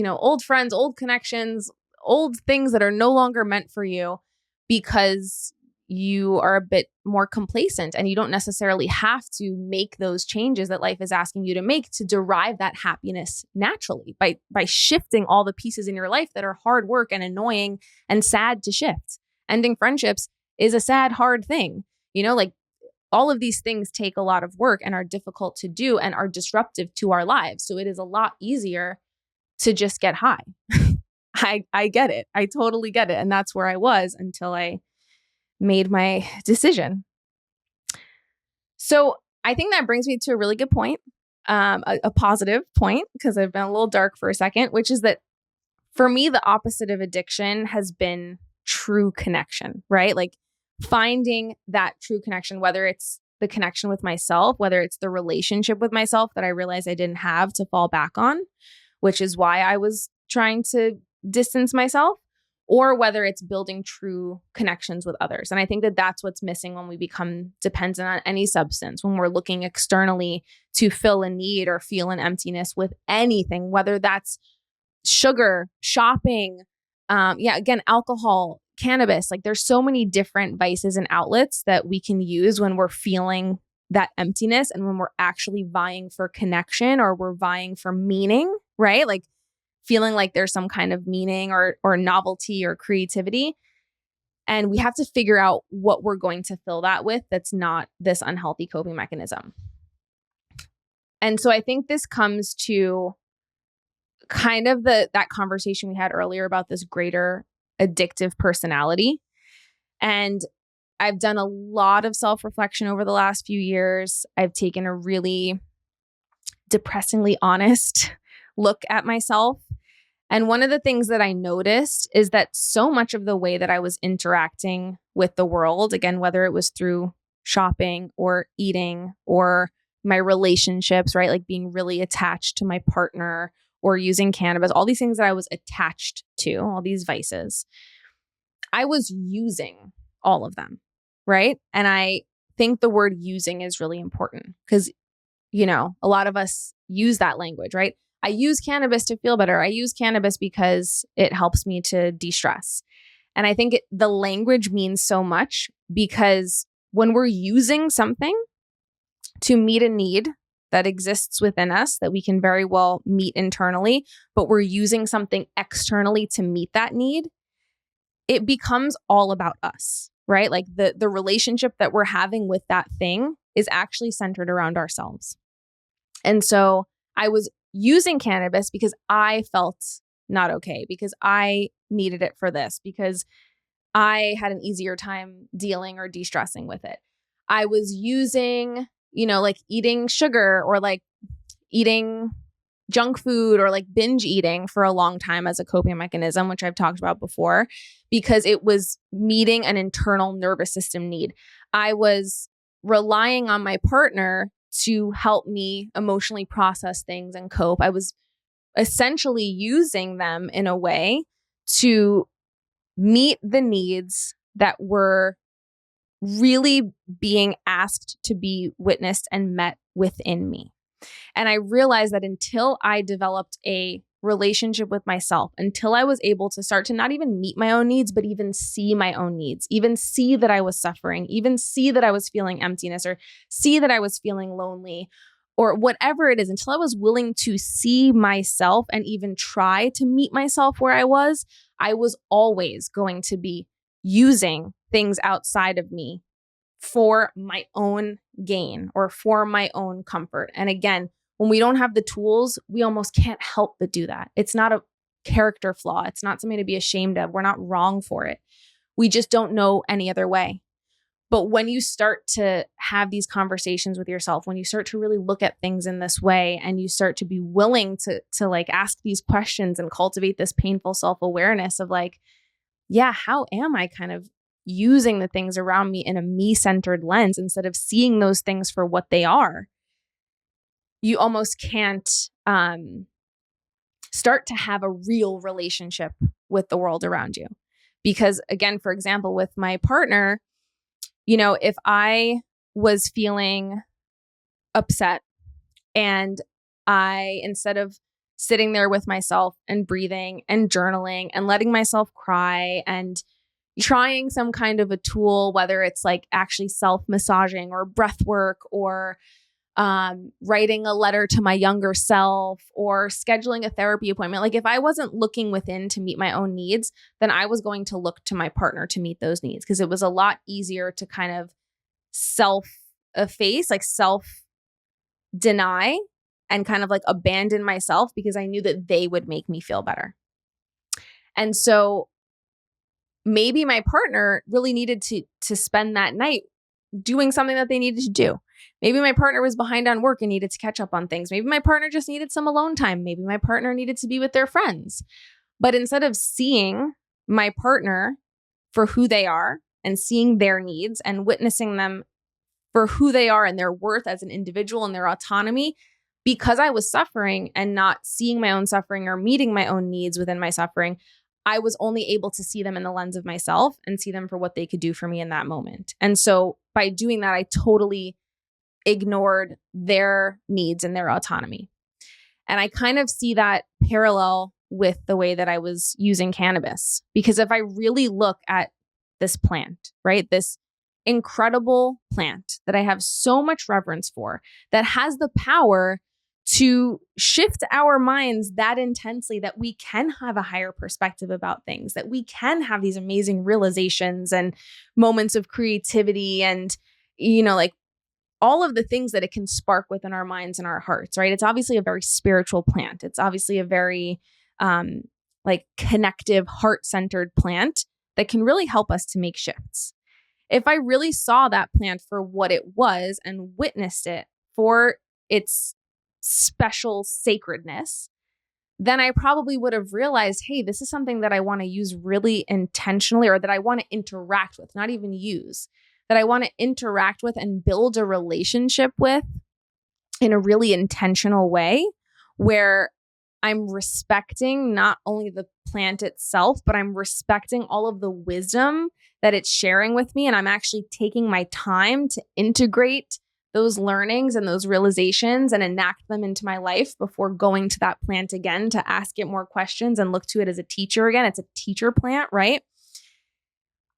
old friends, old connections, old things that are no longer meant for you, because you are a bit more complacent and you don't necessarily have to make those changes that life is asking you to make to derive that happiness naturally by shifting all the pieces in your life that are hard work and annoying and sad to shift. Ending friendships is a sad, hard thing. Like all of these things take a lot of work and are difficult to do and are disruptive to our lives. So it is a lot easier to just get high. I get it. I totally get it. And that's where I was until I made my decision. So I think that brings me to a really good point, a positive point, because I've been a little dark for a second, which is that for me, the opposite of addiction has been true connection, right? Like finding that true connection, whether it's the connection with myself, whether it's the relationship with myself that I realized I didn't have to fall back on, which is why I was trying to distance myself, or whether it's building true connections with others. And I think that that's what's missing when we become dependent on any substance, when we're looking externally to fill a need or feel an emptiness with anything, whether that's sugar, shopping, again, alcohol, cannabis. Like there's so many different vices and outlets that we can use when we're feeling that emptiness and when we're actually vying for connection or we're vying for meaning, right? Like feeling like there's some kind of meaning or novelty or creativity. And we have to figure out what we're going to fill that with that's not this unhealthy coping mechanism. And so I think this comes to kind of that conversation we had earlier about this greater addictive personality. And I've done a lot of self-reflection over the last few years. I've taken a really depressingly honest look at myself. And one of the things that I noticed is that so much of the way that I was interacting with the world, again, whether it was through shopping or eating or my relationships, right? Like being really attached to my partner or using cannabis, all these things that I was attached to, all these vices, I was using all of them, right? And I think the word using is really important because, a lot of us use that language, right? I use cannabis to feel better. I use cannabis because it helps me to de-stress. And I think the language means so much because when we're using something to meet a need that exists within us that we can very well meet internally, but we're using something externally to meet that need, it becomes all about us, right? Like the relationship that we're having with that thing is actually centered around ourselves. And so I was using cannabis because I felt not okay, because I needed it for this, because I had an easier time dealing or de-stressing with it. I was using, like eating sugar or like eating junk food or like binge eating for a long time as a coping mechanism, which I've talked about before, because it was meeting an internal nervous system need. I was relying on my partner to help me emotionally process things and cope. I was essentially using them in a way to meet the needs that were really being asked to be witnessed and met within me. And I realized that until I developed a relationship with myself, until I was able to start to not even meet my own needs, but even see my own needs, even see that I was suffering, even see that I was feeling emptiness or see that I was feeling lonely or whatever it is, until I was willing to see myself and even try to meet myself where I was always going to be using things outside of me for my own gain or for my own comfort. And again, when we don't have the tools, we almost can't help but do that. It's not a character flaw. It's not something to be ashamed of. We're not wrong for it. We just don't know any other way. But when you start to have these conversations with yourself, when you start to really look at things in this way and you start to be willing to like ask these questions and cultivate this painful self-awareness of like, yeah, how am I kind of using the things around me in a me-centered lens instead of seeing those things for what they are, you almost can't start to have a real relationship with the world around you. Because again, for example, with my partner, if I was feeling upset and instead of sitting there with myself and breathing and journaling and letting myself cry and trying some kind of a tool, whether it's like actually self-massaging or breath work or writing a letter to my younger self or scheduling a therapy appointment. Like if I wasn't looking within to meet my own needs, then I was going to look to my partner to meet those needs because it was a lot easier to kind of self-efface, like self-deny and kind of like abandon myself because I knew that they would make me feel better. And so maybe my partner really needed to spend that night doing something that they needed to do. Maybe my partner was behind on work and needed to catch up on things. Maybe my partner just needed some alone time. Maybe my partner needed to be with their friends. But instead of seeing my partner for who they are and seeing their needs and witnessing them for who they are and their worth as an individual and their autonomy, because I was suffering and not seeing my own suffering or meeting my own needs within my suffering, I was only able to see them in the lens of myself and see them for what they could do for me in that moment. And so by doing that, I totally ignored their needs and their autonomy. And I kind of see that parallel with the way that I was using cannabis. Because if I really look at this plant, right, this incredible plant that I have so much reverence for, that has the power to shift our minds that intensely that we can have a higher perspective about things, that we can have these amazing realizations and moments of creativity and, like all of the things that it can spark within our minds and our hearts, right? It's obviously a very spiritual plant. It's obviously a very connective, heart-centered plant that can really help us to make shifts. If I really saw that plant for what it was and witnessed it for its special sacredness, then I probably would have realized, hey, this is something that I want to use really intentionally, or that I want to interact with, not even use, that I want to interact with and build a relationship with in a really intentional way, where I'm respecting not only the plant itself, but I'm respecting all of the wisdom that it's sharing with me. And I'm actually taking my time to integrate those learnings and those realizations and enact them into my life before going to that plant again to ask it more questions and look to it as a teacher again. It's a teacher plant, right?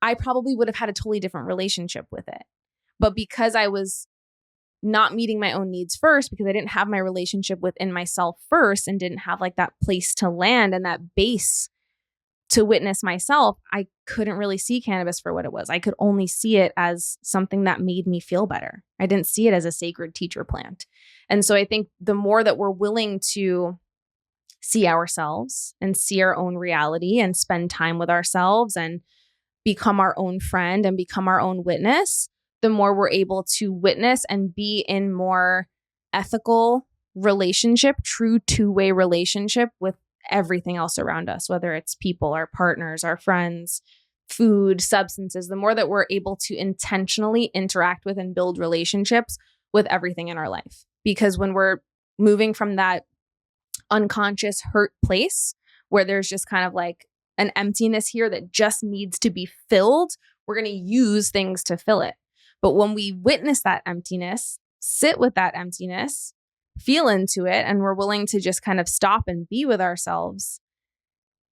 I probably would have had a totally different relationship with it. But because I was not meeting my own needs first, because I didn't have my relationship within myself first and didn't have that place to land and that base to witness myself, I couldn't really see cannabis for what it was. I could only see it as something that made me feel better. I didn't see it as a sacred teacher plant. And so I think the more that we're willing to see ourselves and see our own reality and spend time with ourselves and become our own friend and become our own witness, the more we're able to witness and be in more ethical relationship, true two-way relationship with everything else around us, whether it's people, our partners, our friends, food, substances. The more that we're able to intentionally interact with and build relationships with everything in our life. Because when we're moving from that unconscious hurt place where there's just kind of an emptiness here that just needs to be filled, we're going to use things to fill it. But when we witness that emptiness, sit with that emptiness, feel into it, and we're willing to just kind of stop and be with ourselves,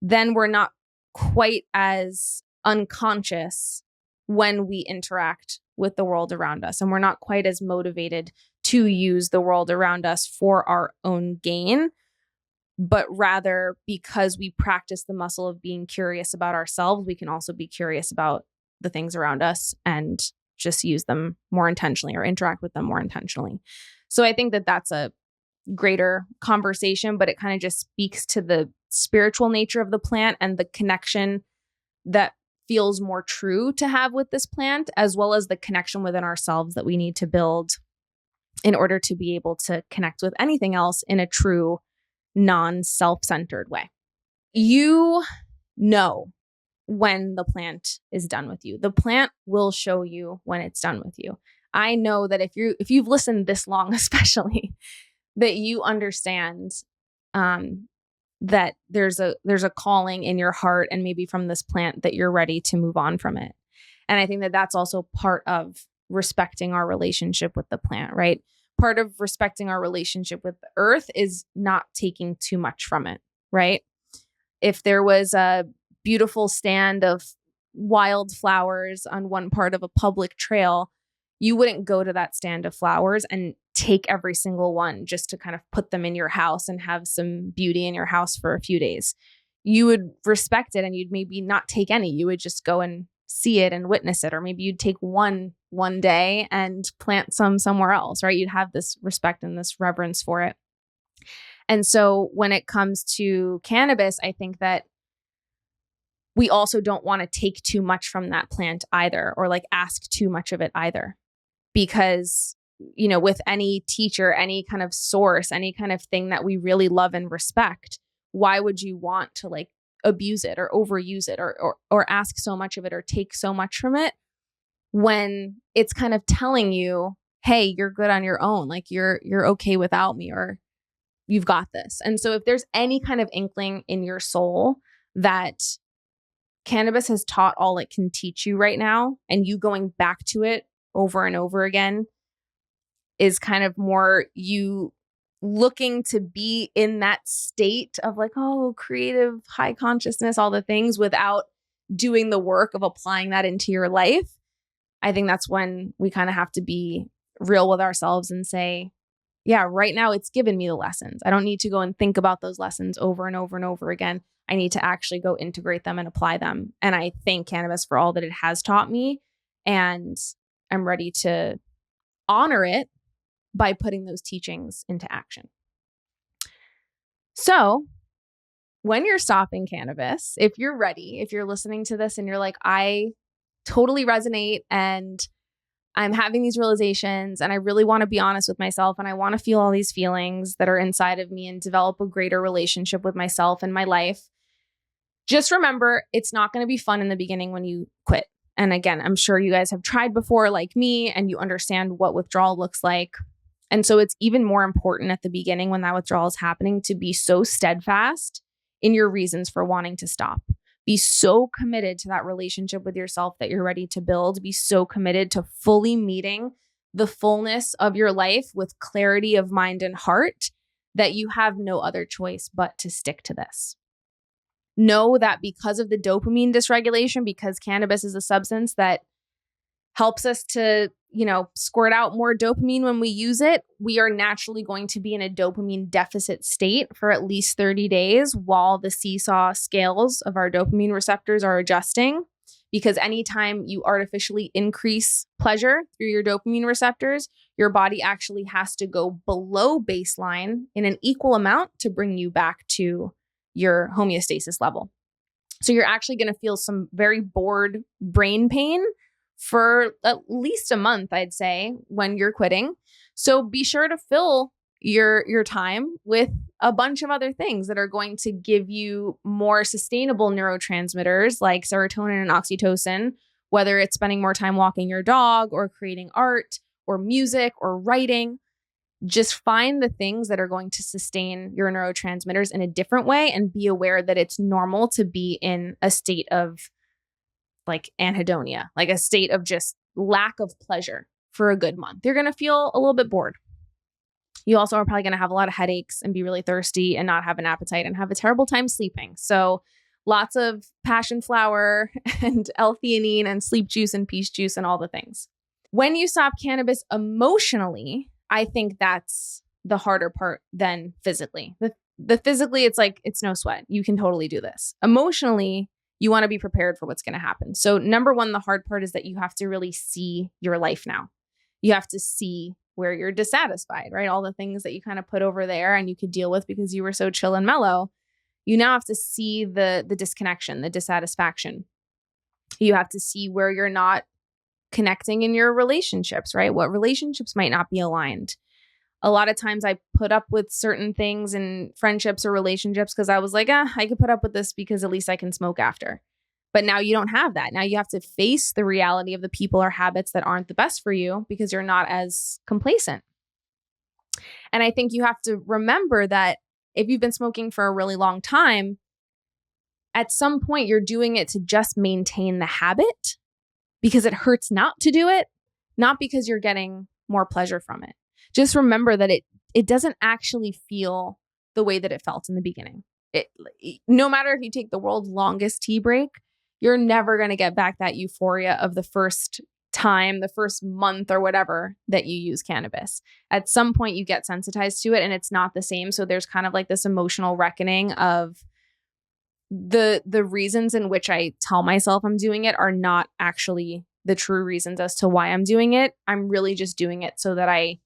then we're not quite as unconscious when we interact with the world around us. And we're not quite as motivated to use the world around us for our own gain, but rather because we practice the muscle of being curious about ourselves, we can also be curious about the things around us and just use them more intentionally or interact with them more intentionally. So I think that that's a greater conversation, but it kind of just speaks to the spiritual nature of the plant and the connection that feels more true to have with this plant, as well as the connection within ourselves that we need to build in order to be able to connect with anything else in a true, non-self-centered way. You know when the plant is done with you. The plant will show you when it's done with you. I know that if you've listened this long, especially, that you understand that there's a calling in your heart and maybe from this plant that you're ready to move on from it. And I think that that's also part of respecting our relationship with the plant, right? Part of respecting our relationship with the earth is not taking too much from it, right? If there was a beautiful stand of wildflowers on one part of a public trail, you wouldn't go to that stand of flowers and take every single one just to kind of put them in your house and have some beauty in your house for a few days. You would respect it and you'd maybe not take any. You would just go and see it and witness it. Or maybe you'd take one day and plant some somewhere else, right? You'd have this respect and this reverence for it. And so when it comes to cannabis, I think that we also don't want to take too much from that plant either, or ask too much of it either. Because, with any teacher, any kind of source, any kind of thing that we really love and respect, why would you want to abuse it or overuse it or ask so much of it or take so much from it, when it's kind of telling you, hey, you're good on your own. Like you're okay without me, or you've got this. And so if there's any kind of inkling in your soul that cannabis has taught all it can teach you right now, and you going back to it over and over again is kind of more you looking to be in that state of like, oh, creative, high consciousness, all the things without doing the work of applying that into your life, I think that's when we kind of have to be real with ourselves and say, yeah, right now it's given me the lessons. I don't need to go and think about those lessons over and over and over again. I need to actually go integrate them and apply them. And I thank cannabis for all that it has taught me. And I'm ready to honor it by putting those teachings into action. So when you're stopping cannabis, if you're ready, if you're listening to this and you're like, I totally resonate and I'm having these realizations and I really want to be honest with myself and I want to feel all these feelings that are inside of me and develop a greater relationship with myself and my life, just remember it's not going to be fun in the beginning when you quit. And again, I'm sure you guys have tried before like me and you understand what withdrawal looks like. And so it's even more important at the beginning when that withdrawal is happening to be so steadfast in your reasons for wanting to stop. Be so committed to that relationship with yourself that you're ready to build. Be so committed to fully meeting the fullness of your life with clarity of mind and heart that you have no other choice but to stick to this. Know that because of the dopamine dysregulation, because cannabis is a substance that helps us to, squirt out more dopamine when we use it, we are naturally going to be in a dopamine deficit state for at least 30 days while the seesaw scales of our dopamine receptors are adjusting. Because anytime you artificially increase pleasure through your dopamine receptors, your body actually has to go below baseline in an equal amount to bring you back to your homeostasis level. So you're actually going to feel some very bored brain pain for at least a month, I'd say, when you're quitting. So be sure to fill your time with a bunch of other things that are going to give you more sustainable neurotransmitters like serotonin and oxytocin, whether it's spending more time walking your dog or creating art or music or writing. Just find the things that are going to sustain your neurotransmitters in a different way and be aware that it's normal to be in a state of like anhedonia, like a state of just lack of pleasure for a good month. You're going to feel a little bit bored. You also are probably going to have a lot of headaches and be really thirsty and not have an appetite and have a terrible time sleeping. So lots of passion flower and L-theanine and sleep juice and peach juice and all the things. When you stop cannabis emotionally, I think that's the harder part than physically. The physically, it's like, it's no sweat. You can totally do this. Emotionally, you want to be prepared for what's going to happen. So number one, the hard part is that you have to really see your life now. You have to see where you're dissatisfied, right? All the things that you kind of put over there and you could deal with because you were so chill and mellow. You now have to see the disconnection, the dissatisfaction. You have to see where you're not connecting in your relationships, right? What relationships might not be aligned. A lot of times I put up with certain things in friendships or relationships because I was like, I could put up with this because at least I can smoke after. But now you don't have that. Now you have to face the reality of the people or habits that aren't the best for you because you're not as complacent. And I think you have to remember that if you've been smoking for a really long time, at some point you're doing it to just maintain the habit because it hurts not to do it, not because you're getting more pleasure from it. Just remember that it doesn't actually feel the way that it felt in the beginning. No matter if you take the world's longest tea break, you're never going to get back that euphoria of the first time, the first month or whatever that you use cannabis. At some point you get sensitized to it and it's not the same. So there's kind of like this emotional reckoning of the reasons in which I tell myself I'm doing it are not actually the true reasons as to why I'm doing it. I'm really just doing it so that I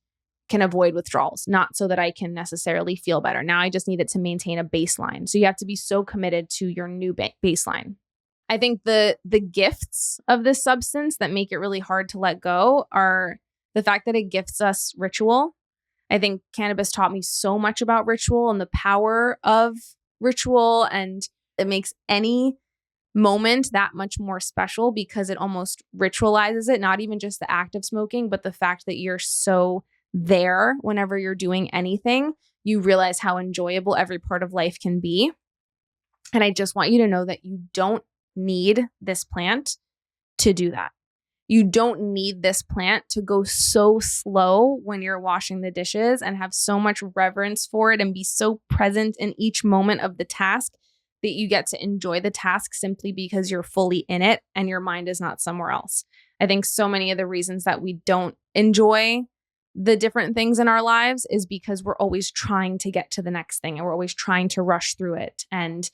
can avoid withdrawals, not so that I can necessarily feel better. Now I just need it to maintain a baseline. So you have to be so committed to your new baseline. I think the gifts of this substance that make it really hard to let go are the fact that it gifts us ritual. I think cannabis taught me so much about ritual and the power of ritual and It makes any moment that much more special because it almost ritualizes it, not even just the act of smoking, but the fact that you're so there whenever you're doing anything. You realize how enjoyable every part of life can be. And I just want you to know that you don't need this plant to do that. You don't need this plant to go so slow when you're washing the dishes and have so much reverence for it and be so present in each moment of the task that you get to enjoy the task simply because you're fully in it and your mind is not somewhere else. I think so many of the reasons that we don't enjoy the different things in our lives is because we're always trying to get to the next thing and we're always trying to rush through it and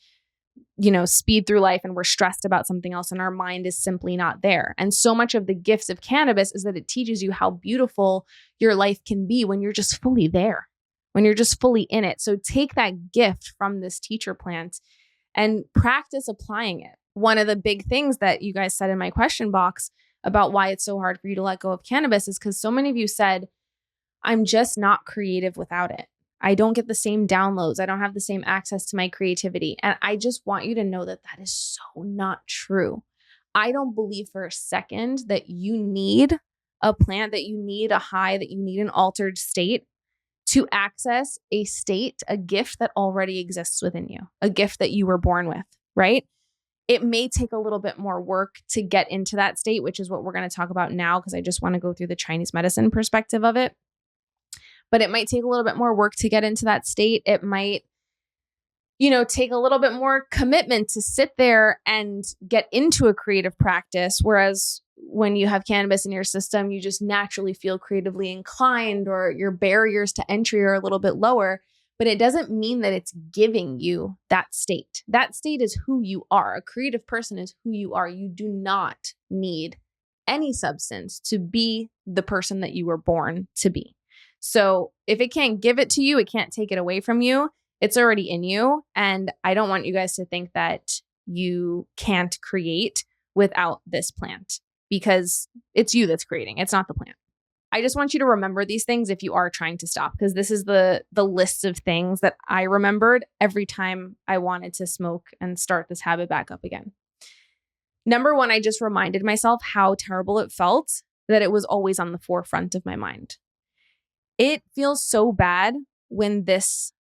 speed through life, and we're stressed about something else and our mind is simply not there. And so much of the gifts of cannabis is that it teaches you how beautiful your life can be when you're just fully there, when you're just fully in it. So take that gift from this teacher plant and practice applying it. One of the big things that you guys said in my question box about why it's so hard for you to let go of cannabis is because so many of you said, I'm just not creative without it. I don't get the same downloads. I don't have the same access to my creativity. And I just want you to know that that is so not true. I don't believe for a second that you need a plant, that you need a high, that you need an altered state to access a state, a gift that already exists within you, a gift that you were born with, right? It may take a little bit more work to get into that state, which is what we're going to talk about now, because I just want to go through the Chinese medicine perspective of it. But it might take a little bit more work to get into that state. It might, take a little bit more commitment to sit there and get into a creative practice. Whereas when you have cannabis in your system, you just naturally feel creatively inclined or your barriers to entry are a little bit lower. But it doesn't mean that it's giving you that state. That state is who you are. A creative person is who you are. You do not need any substance to be the person that you were born to be. So if it can't give it to you, it can't take it away from you. It's already in you. And I don't want you guys to think that you can't create without this plant because it's you that's creating. It's not the plant. I just want you to remember these things if you are trying to stop, because this is the list of things that I remembered every time I wanted to smoke and start this habit back up again. Number one, I just reminded myself how terrible it felt that it was always on the forefront of my mind. It feels so bad when this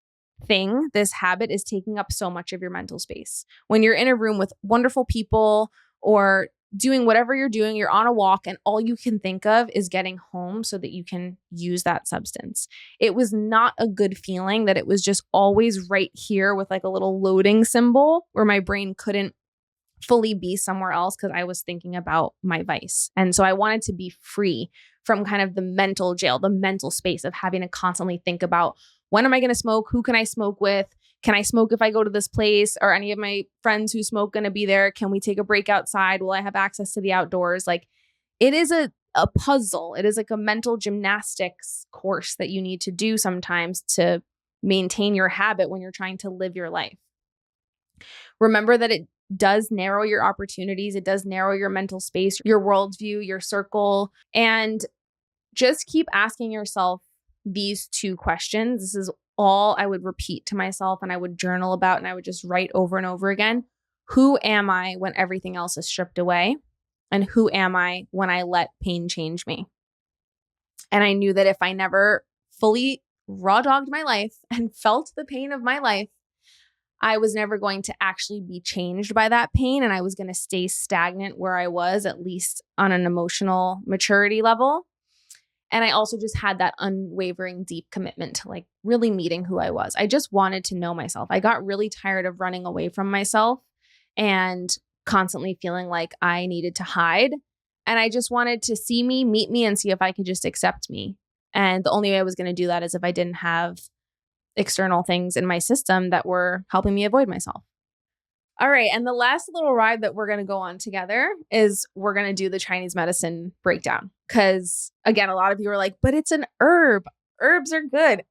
habit is taking up so much of your mental space. When you're in a room with wonderful people or doing whatever you're doing, you're on a walk and all you can think of is getting home so that you can use that substance. It was not a good feeling that it was just always right here with like a little loading symbol where my brain couldn't fully be somewhere else because I was thinking about my vice. And so I wanted to be free from kind of the mental jail, the mental space of having to constantly think about, when am I going to smoke? Who can I smoke with? Can I smoke if I go to this place? Are any of my friends who smoke going to be there? Can we take a break outside? Will I have access to the outdoors? Like, it is a puzzle. It is like a mental gymnastics course that you need to do sometimes to maintain your habit when you're trying to live your life. Remember that it does narrow your opportunities. It does narrow your mental space, your worldview, your circle. And just keep asking yourself these two questions. This is all I would repeat to myself and I would journal about and I would just write over and over again. Who am I when everything else is stripped away? And who am I when I let pain change me? And I knew that if I never fully raw dogged my life and felt the pain of my life, I was never going to actually be changed by that pain. And I was going to stay stagnant where I was, at least on an emotional maturity level. And I also just had that unwavering, deep commitment to like really meeting who I was. I just wanted to know myself. I got really tired of running away from myself and constantly feeling like I needed to hide. And I just wanted to see me, meet me, and see if I could just accept me. And the only way I was going to do that is if I didn't have external things in my system that were helping me avoid myself. All right. And the last little ride that we're going to go on together is we're going to do the Chinese medicine breakdown. Because again, a lot of you are like, but it's an herb. Herbs are good.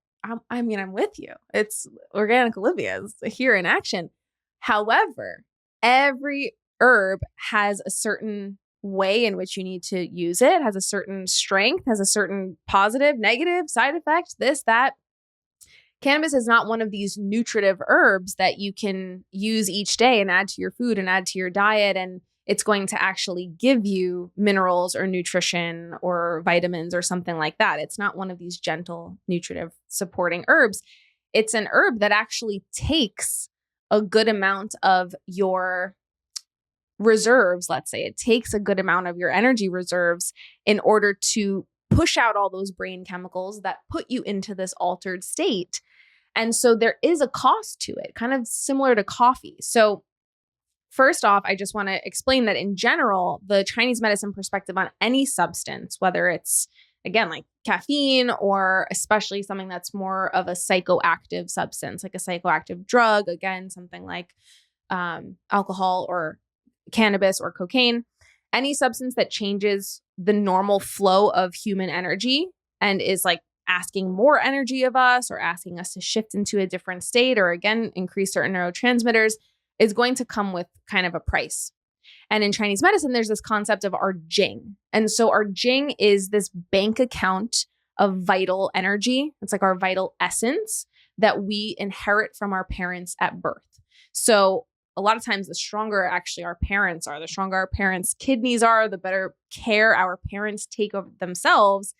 I'm with you. It's Organic Olivia is here in action. However, every herb has a certain way in which you need to use it, has a certain strength, has a certain positive, negative side effect, this, that. Cannabis is not one of these nutritive herbs that you can use each day and add to your food and add to your diet, and it's going to actually give you minerals or nutrition or vitamins or something like that. It's not one of these gentle, nutritive supporting herbs. It's an herb that actually takes a good amount of your reserves, let's say. It takes a good amount of your energy reserves in order to push out all those brain chemicals that put you into this altered state. And so there is a cost to it, kind of similar to coffee. So first off, I just want to explain that in general, the Chinese medicine perspective on any substance, whether it's, again, like caffeine or especially something that's more of a psychoactive substance, like a psychoactive drug, again, something like alcohol or cannabis or cocaine, any substance that changes the normal flow of human energy and is like asking more energy of us or asking us to shift into a different state or, again, increase certain neurotransmitters is going to come with kind of a price. And in Chinese medicine, there's this concept of our jing. And so our jing is this bank account of vital energy. It's like our vital essence that we inherit from our parents at birth. So a lot of times, the stronger actually our parents are, the stronger our parents' kidneys are, the better care our parents take of themselves,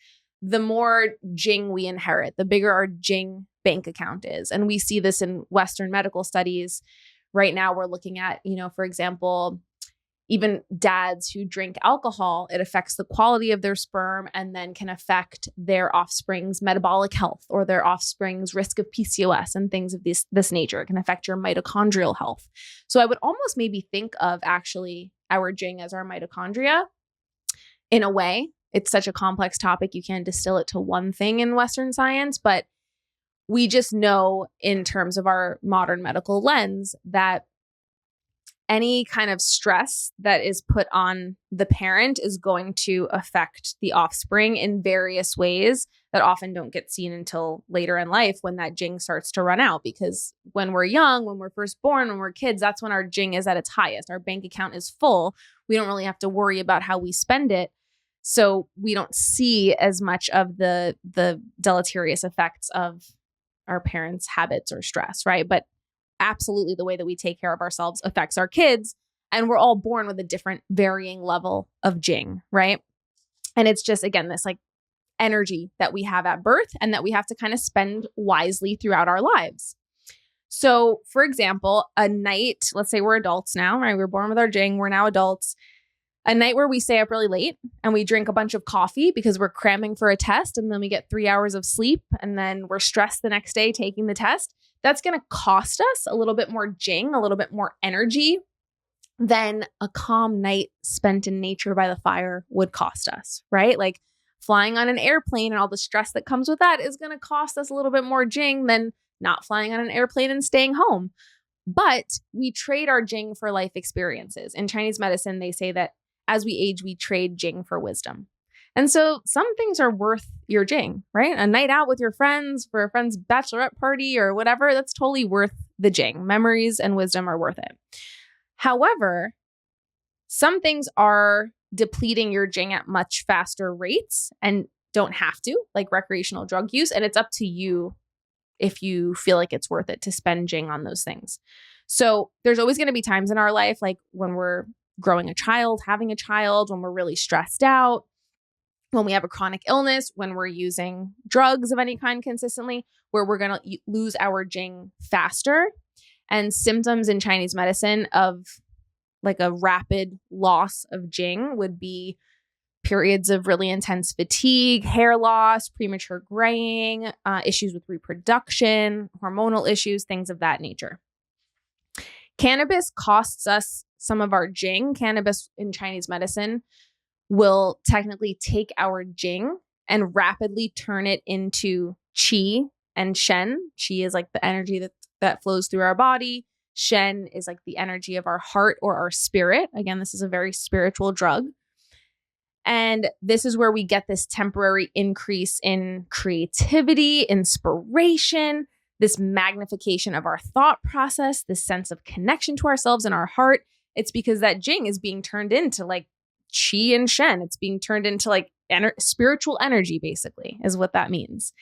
the more jing we inherit, the bigger our jing bank account is. And we see this in Western medical studies. Right now, we're looking at, for example, even dads who drink alcohol, it affects the quality of their sperm and then can affect their offspring's metabolic health or their offspring's risk of PCOS and things of this nature. It can affect your mitochondrial health. So I would almost maybe think of actually our jing as our mitochondria in a way. It's such a complex topic. You can't distill it to one thing in Western science, but we just know in terms of our modern medical lens that any kind of stress that is put on the parent is going to affect the offspring in various ways that often don't get seen until later in life when that jing starts to run out. Because when we're young, when we're first born, when we're kids, that's when our jing is at its highest. Our bank account is full. We don't really have to worry about how we spend it. So we don't see as much of the deleterious effects of our parents' habits or stress, right? But absolutely the way that we take care of ourselves affects our kids. And we're all born with a different varying level of jing, right? And it's just, again, this like energy that we have at birth and that we have to kind of spend wisely throughout our lives. So for example, a night, let's say we're adults now, right? We're born with our jing. We're now adults. A night where we stay up really late and we drink a bunch of coffee because we're cramming for a test and then we get 3 hours of sleep and then we're stressed the next day taking the test. That's going to cost us a little bit more jing, a little bit more energy than a calm night spent in nature by the fire would cost us, right? Like flying on an airplane and all the stress that comes with that is going to cost us a little bit more jing than not flying on an airplane and staying home. But we trade our jing for life experiences. In Chinese medicine, they say that as we age, we trade jing for wisdom. And so some things are worth your jing, right? A night out with your friends for a friend's bachelorette party or whatever, that's totally worth the jing. Memories and wisdom are worth it. However, some things are depleting your jing at much faster rates and don't have to, like recreational drug use. And it's up to you if you feel like it's worth it to spend jing on those things. So there's always going to be times in our life, like when we're growing a child, having a child, when we're really stressed out, when we have a chronic illness, when we're using drugs of any kind consistently, where we're going to lose our jing faster. And symptoms in Chinese medicine of like a rapid loss of jing would be periods of really intense fatigue, hair loss, premature graying, issues with reproduction, hormonal issues, things of that nature. Cannabis costs us some of our jing. Cannabis in Chinese medicine will technically take our jing and rapidly turn it into qi and shen. Qi is like the energy that flows through our body. Shen is like the energy of our heart or our spirit. Again, this is a very spiritual drug. And this is where we get this temporary increase in creativity, inspiration, this magnification of our thought process, this sense of connection to ourselves and our heart. It's because that jing is being turned into like qi and shen. It's being turned into like spiritual energy, basically, is what that means.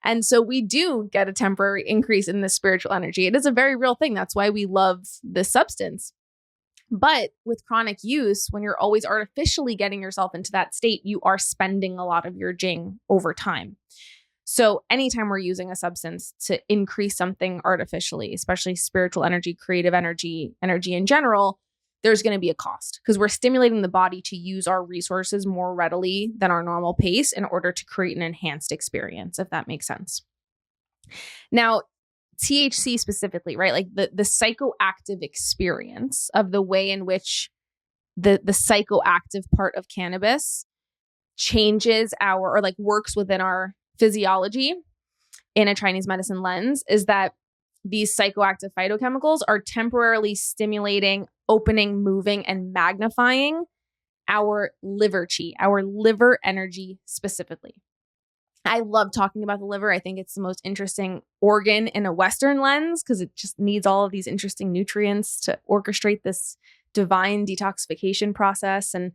And so we do get a temporary increase in the spiritual energy. It is a very real thing. That's why we love this substance. But with chronic use, when you're always artificially getting yourself into that state, you are spending a lot of your jing over time. So anytime we're using a substance to increase something artificially, especially spiritual energy, creative energy, energy in general, there's going to be a cost because we're stimulating the body to use our resources more readily than our normal pace in order to create an enhanced experience, if that makes sense. Now, THC specifically, right? Like the psychoactive experience of the way in which the psychoactive part of cannabis changes or like works within our physiology in a Chinese medicine lens is that these psychoactive phytochemicals are temporarily stimulating, opening, moving, and magnifying our liver qi, our liver energy specifically. I love talking about the liver. I think it's the most interesting organ in a Western lens because it just needs all of these interesting nutrients to orchestrate this divine detoxification process. And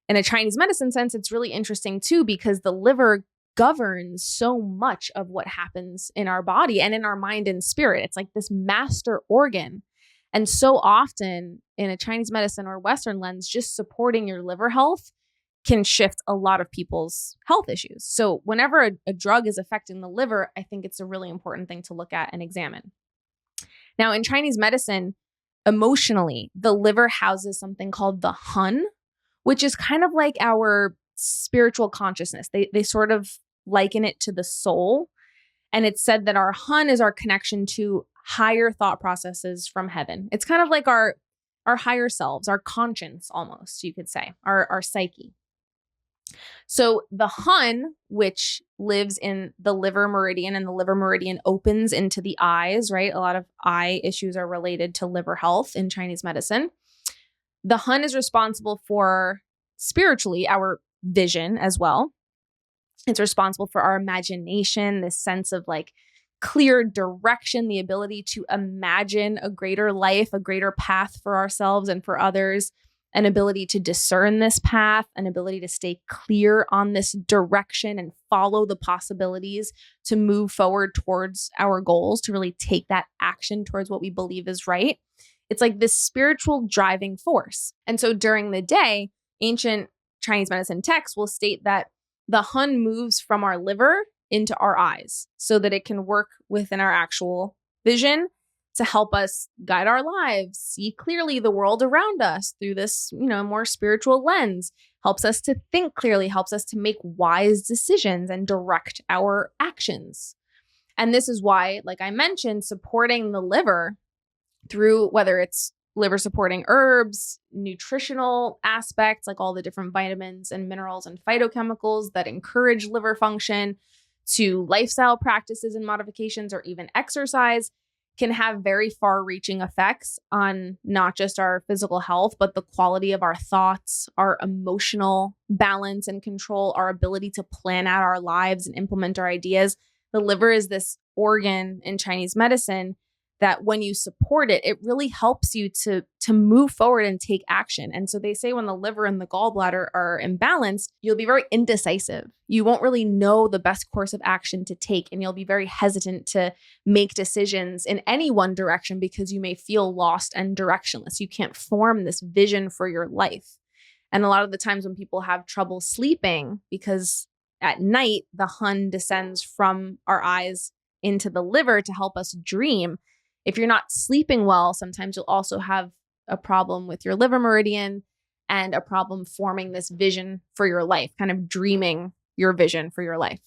in a Chinese medicine sense, it's really interesting too because the liver governs so much of what happens in our body and in our mind and spirit. It's like this master organ. And so often in a Chinese medicine or Western lens, just supporting your liver health can shift a lot of people's health issues. So whenever a drug is affecting the liver, I think it's a really important thing to look at and examine. Now, in Chinese medicine, emotionally, the liver houses something called the hun, which is kind of like our spiritual consciousness. They sort of liken it to the soul. And it's said that our hun is our connection to higher thought processes from heaven. It's kind of like our higher selves, our conscience almost, you could say, our psyche. So the hun, which lives in the liver meridian, and the liver meridian opens into the eyes, right? A lot of eye issues are related to liver health in Chinese medicine. The hun is responsible for spiritually our vision as well. It's responsible for our imagination, this sense of like clear direction, the ability to imagine a greater life, a greater path for ourselves and for others, an ability to discern this path, an ability to stay clear on this direction and follow the possibilities to move forward towards our goals, to really take that action towards what we believe is right. It's like this spiritual driving force. And so during the day, ancient Chinese medicine texts will state that the hun moves from our liver into our eyes so that it can work within our actual vision to help us guide our lives, see clearly the world around us through this, more spiritual lens, helps us to think clearly, helps us to make wise decisions and direct our actions. And this is why, like I mentioned, supporting the liver through whether it's liver supporting herbs, nutritional aspects, like all the different vitamins and minerals and phytochemicals that encourage liver function, to lifestyle practices and modifications, or even exercise, can have very far-reaching effects on not just our physical health, but the quality of our thoughts, our emotional balance and control, our ability to plan out our lives and implement our ideas. The liver is this organ in Chinese medicine that when you support it, it really helps you to move forward and take action. And so they say when the liver and the gallbladder are imbalanced, you'll be very indecisive. You won't really know the best course of action to take, and you'll be very hesitant to make decisions in any one direction because you may feel lost and directionless. You can't form this vision for your life. And a lot of the times when people have trouble sleeping, because at night, the hun descends from our eyes into the liver to help us dream. If you're not sleeping well, sometimes you'll also have a problem with your liver meridian and a problem forming this vision for your life, kind of dreaming your vision for your life.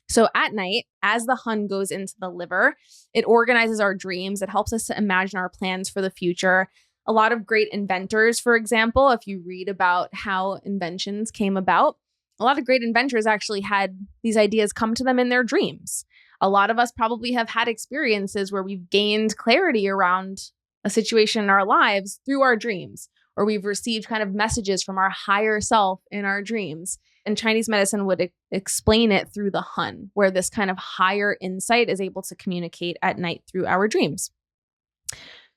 So at night, as the hun goes into the liver, it organizes our dreams. It helps us to imagine our plans for the future. A lot of great inventors, for example, if you read about how inventions came about, a lot of great inventors actually had these ideas come to them in their dreams. A lot of us probably have had experiences where we've gained clarity around a situation in our lives through our dreams, or we've received kind of messages from our higher self in our dreams. And Chinese medicine would explain it through the hun, where this kind of higher insight is able to communicate at night through our dreams.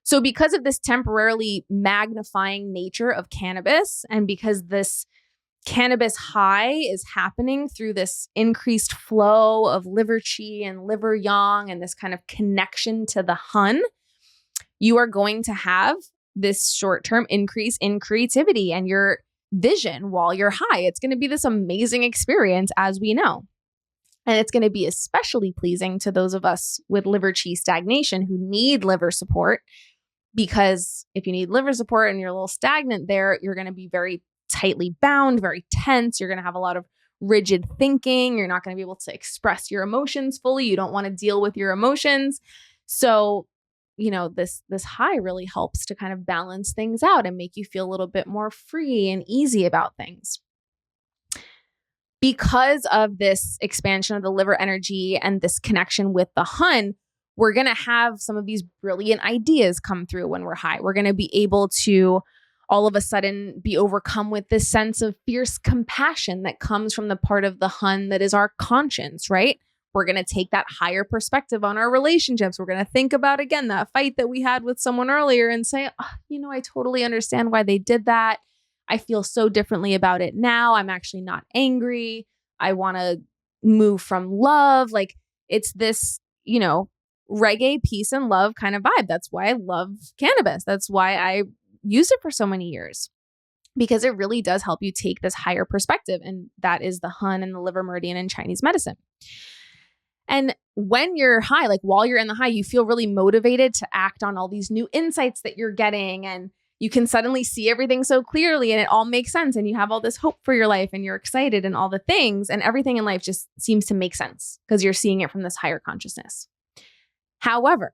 So because of this temporarily magnifying nature of cannabis, and because this cannabis high is happening through this increased flow of liver qi and liver yang and this kind of connection to the hun, you are going to have this short-term increase in creativity and your vision while you're high. It's going to be this amazing experience, as we know. And it's going to be especially pleasing to those of us with liver qi stagnation who need liver support, because if you need liver support and you're a little stagnant there, you're going to be very tightly bound, very tense. You're going to have a lot of rigid thinking. You're not going to be able to express your emotions fully. You don't want to deal with your emotions. So, this high really helps to kind of balance things out and make you feel a little bit more free and easy about things. Because of this expansion of the liver energy and this connection with the hun, we're going to have some of these brilliant ideas come through when we're high. We're going to be able to all of a sudden be overcome with this sense of fierce compassion that comes from the part of the hun that is our conscience, right? We're going to take that higher perspective on our relationships. We're going to think about, again, that fight that we had with someone earlier and say, I totally understand why they did that. I feel so differently about it now. I'm actually not angry. I want to move from love. Like, it's this, reggae, peace and love kind of vibe. That's why I love cannabis. That's why I used it for so many years, because it really does help you take this higher perspective. And that is the hun and the liver meridian in Chinese medicine. And when you're high, like while you're in the high, you feel really motivated to act on all these new insights that you're getting. And you can suddenly see everything so clearly and it all makes sense. And you have all this hope for your life and you're excited and all the things. And everything in life just seems to make sense because you're seeing it from this higher consciousness. However,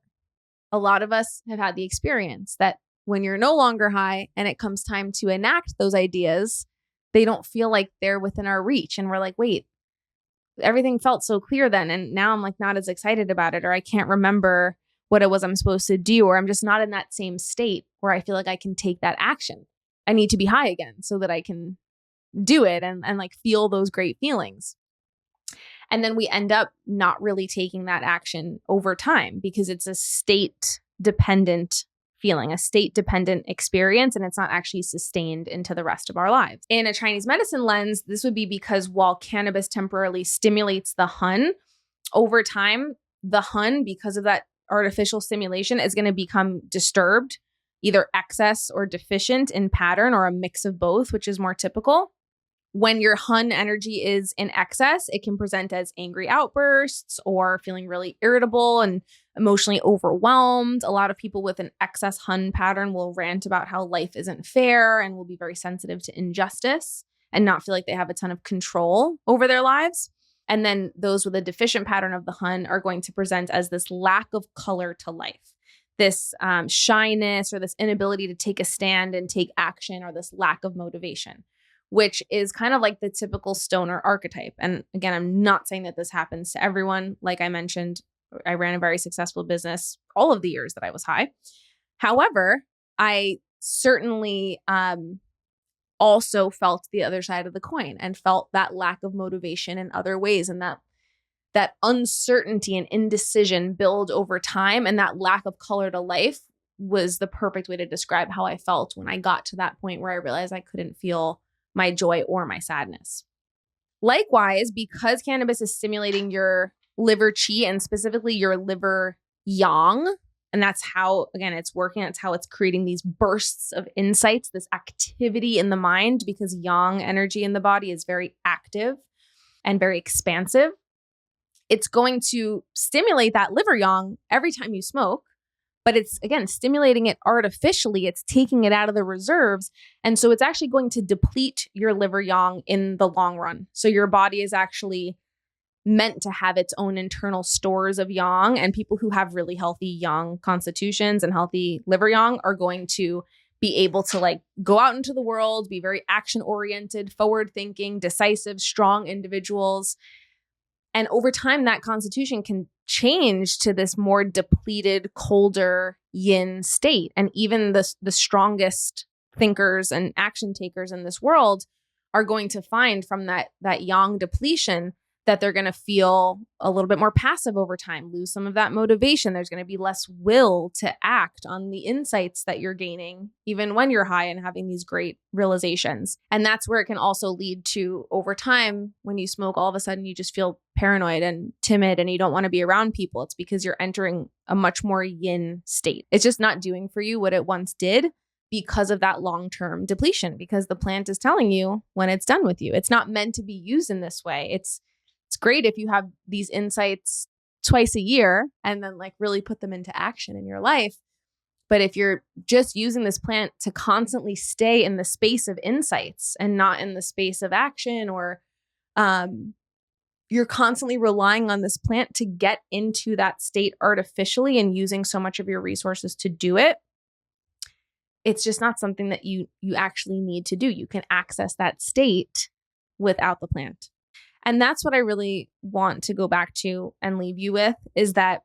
a lot of us have had the experience that when you're no longer high and it comes time to enact those ideas, they don't feel like they're within our reach. And we're like, wait, everything felt so clear then. And now I'm like not as excited about it, or I can't remember what it was I'm supposed to do, or I'm just not in that same state where I feel like I can take that action. I need to be high again so that I can do it and like feel those great feelings. And then we end up not really taking that action over time because it's a state dependent feeling, a state dependent experience, and it's not actually sustained into the rest of our lives. In a Chinese medicine lens, this would be because while cannabis temporarily stimulates the hun, over time, the hun, because of that artificial stimulation, is going to become disturbed, either excess or deficient in pattern, or a mix of both, which is more typical. When your hun energy is in excess, it can present as angry outbursts or feeling really irritable and emotionally overwhelmed. A lot of people with an excess hun pattern will rant about how life isn't fair and will be very sensitive to injustice and not feel like they have a ton of control over their lives. And then those with a deficient pattern of the hun are going to present as this lack of color to life, this shyness or this inability to take a stand and take action, or this lack of motivation, which is kind of like the typical stoner archetype. And again, I'm not saying that this happens to everyone. Like I mentioned, I ran a very successful business all of the years that I was high. However, I certainly also felt the other side of the coin and felt that lack of motivation in other ways, and that uncertainty and indecision build over time, and that lack of color to life was the perfect way to describe how I felt when I got to that point where I realized I couldn't feel my joy or my sadness. Likewise, because cannabis is stimulating your liver qi and specifically your liver yang, and that's how, again, it's working. That's how it's creating these bursts of insights, this activity in the mind, because yang energy in the body is very active and very expansive. It's going to stimulate that liver yang every time you smoke, but it's, again, stimulating it artificially. It's taking it out of the reserves. And so it's actually going to deplete your liver yang in the long run. So your body is actually meant to have its own internal stores of yang, and people who have really healthy yang constitutions and healthy liver yang are going to be able to like go out into the world, be very action oriented, forward thinking, decisive, strong individuals. And over time, that constitution can change to this more depleted, colder yin state. And even the strongest thinkers and action takers in this world are going to find from that yang depletion that they're going to feel a little bit more passive over time, lose some of that motivation. There's going to be less will to act on the insights that you're gaining, even when you're high and having these great realizations. And that's where it can also lead to, over time, when you smoke, all of a sudden you just feel paranoid and timid and you don't want to be around people. It's because you're entering a much more yin state. It's just not doing for you what it once did because of that long-term depletion, because the plant is telling you when it's done with you. It's not meant to be used in this way. It's great if you have these insights twice a year and then like really put them into action in your life. But if you're just using this plant to constantly stay in the space of insights and not in the space of action, or you're constantly relying on this plant to get into that state artificially and using so much of your resources to do it, it's just not something that you actually need to do. You can access that state without the plant. And that's what I really want to go back to and leave you with, is that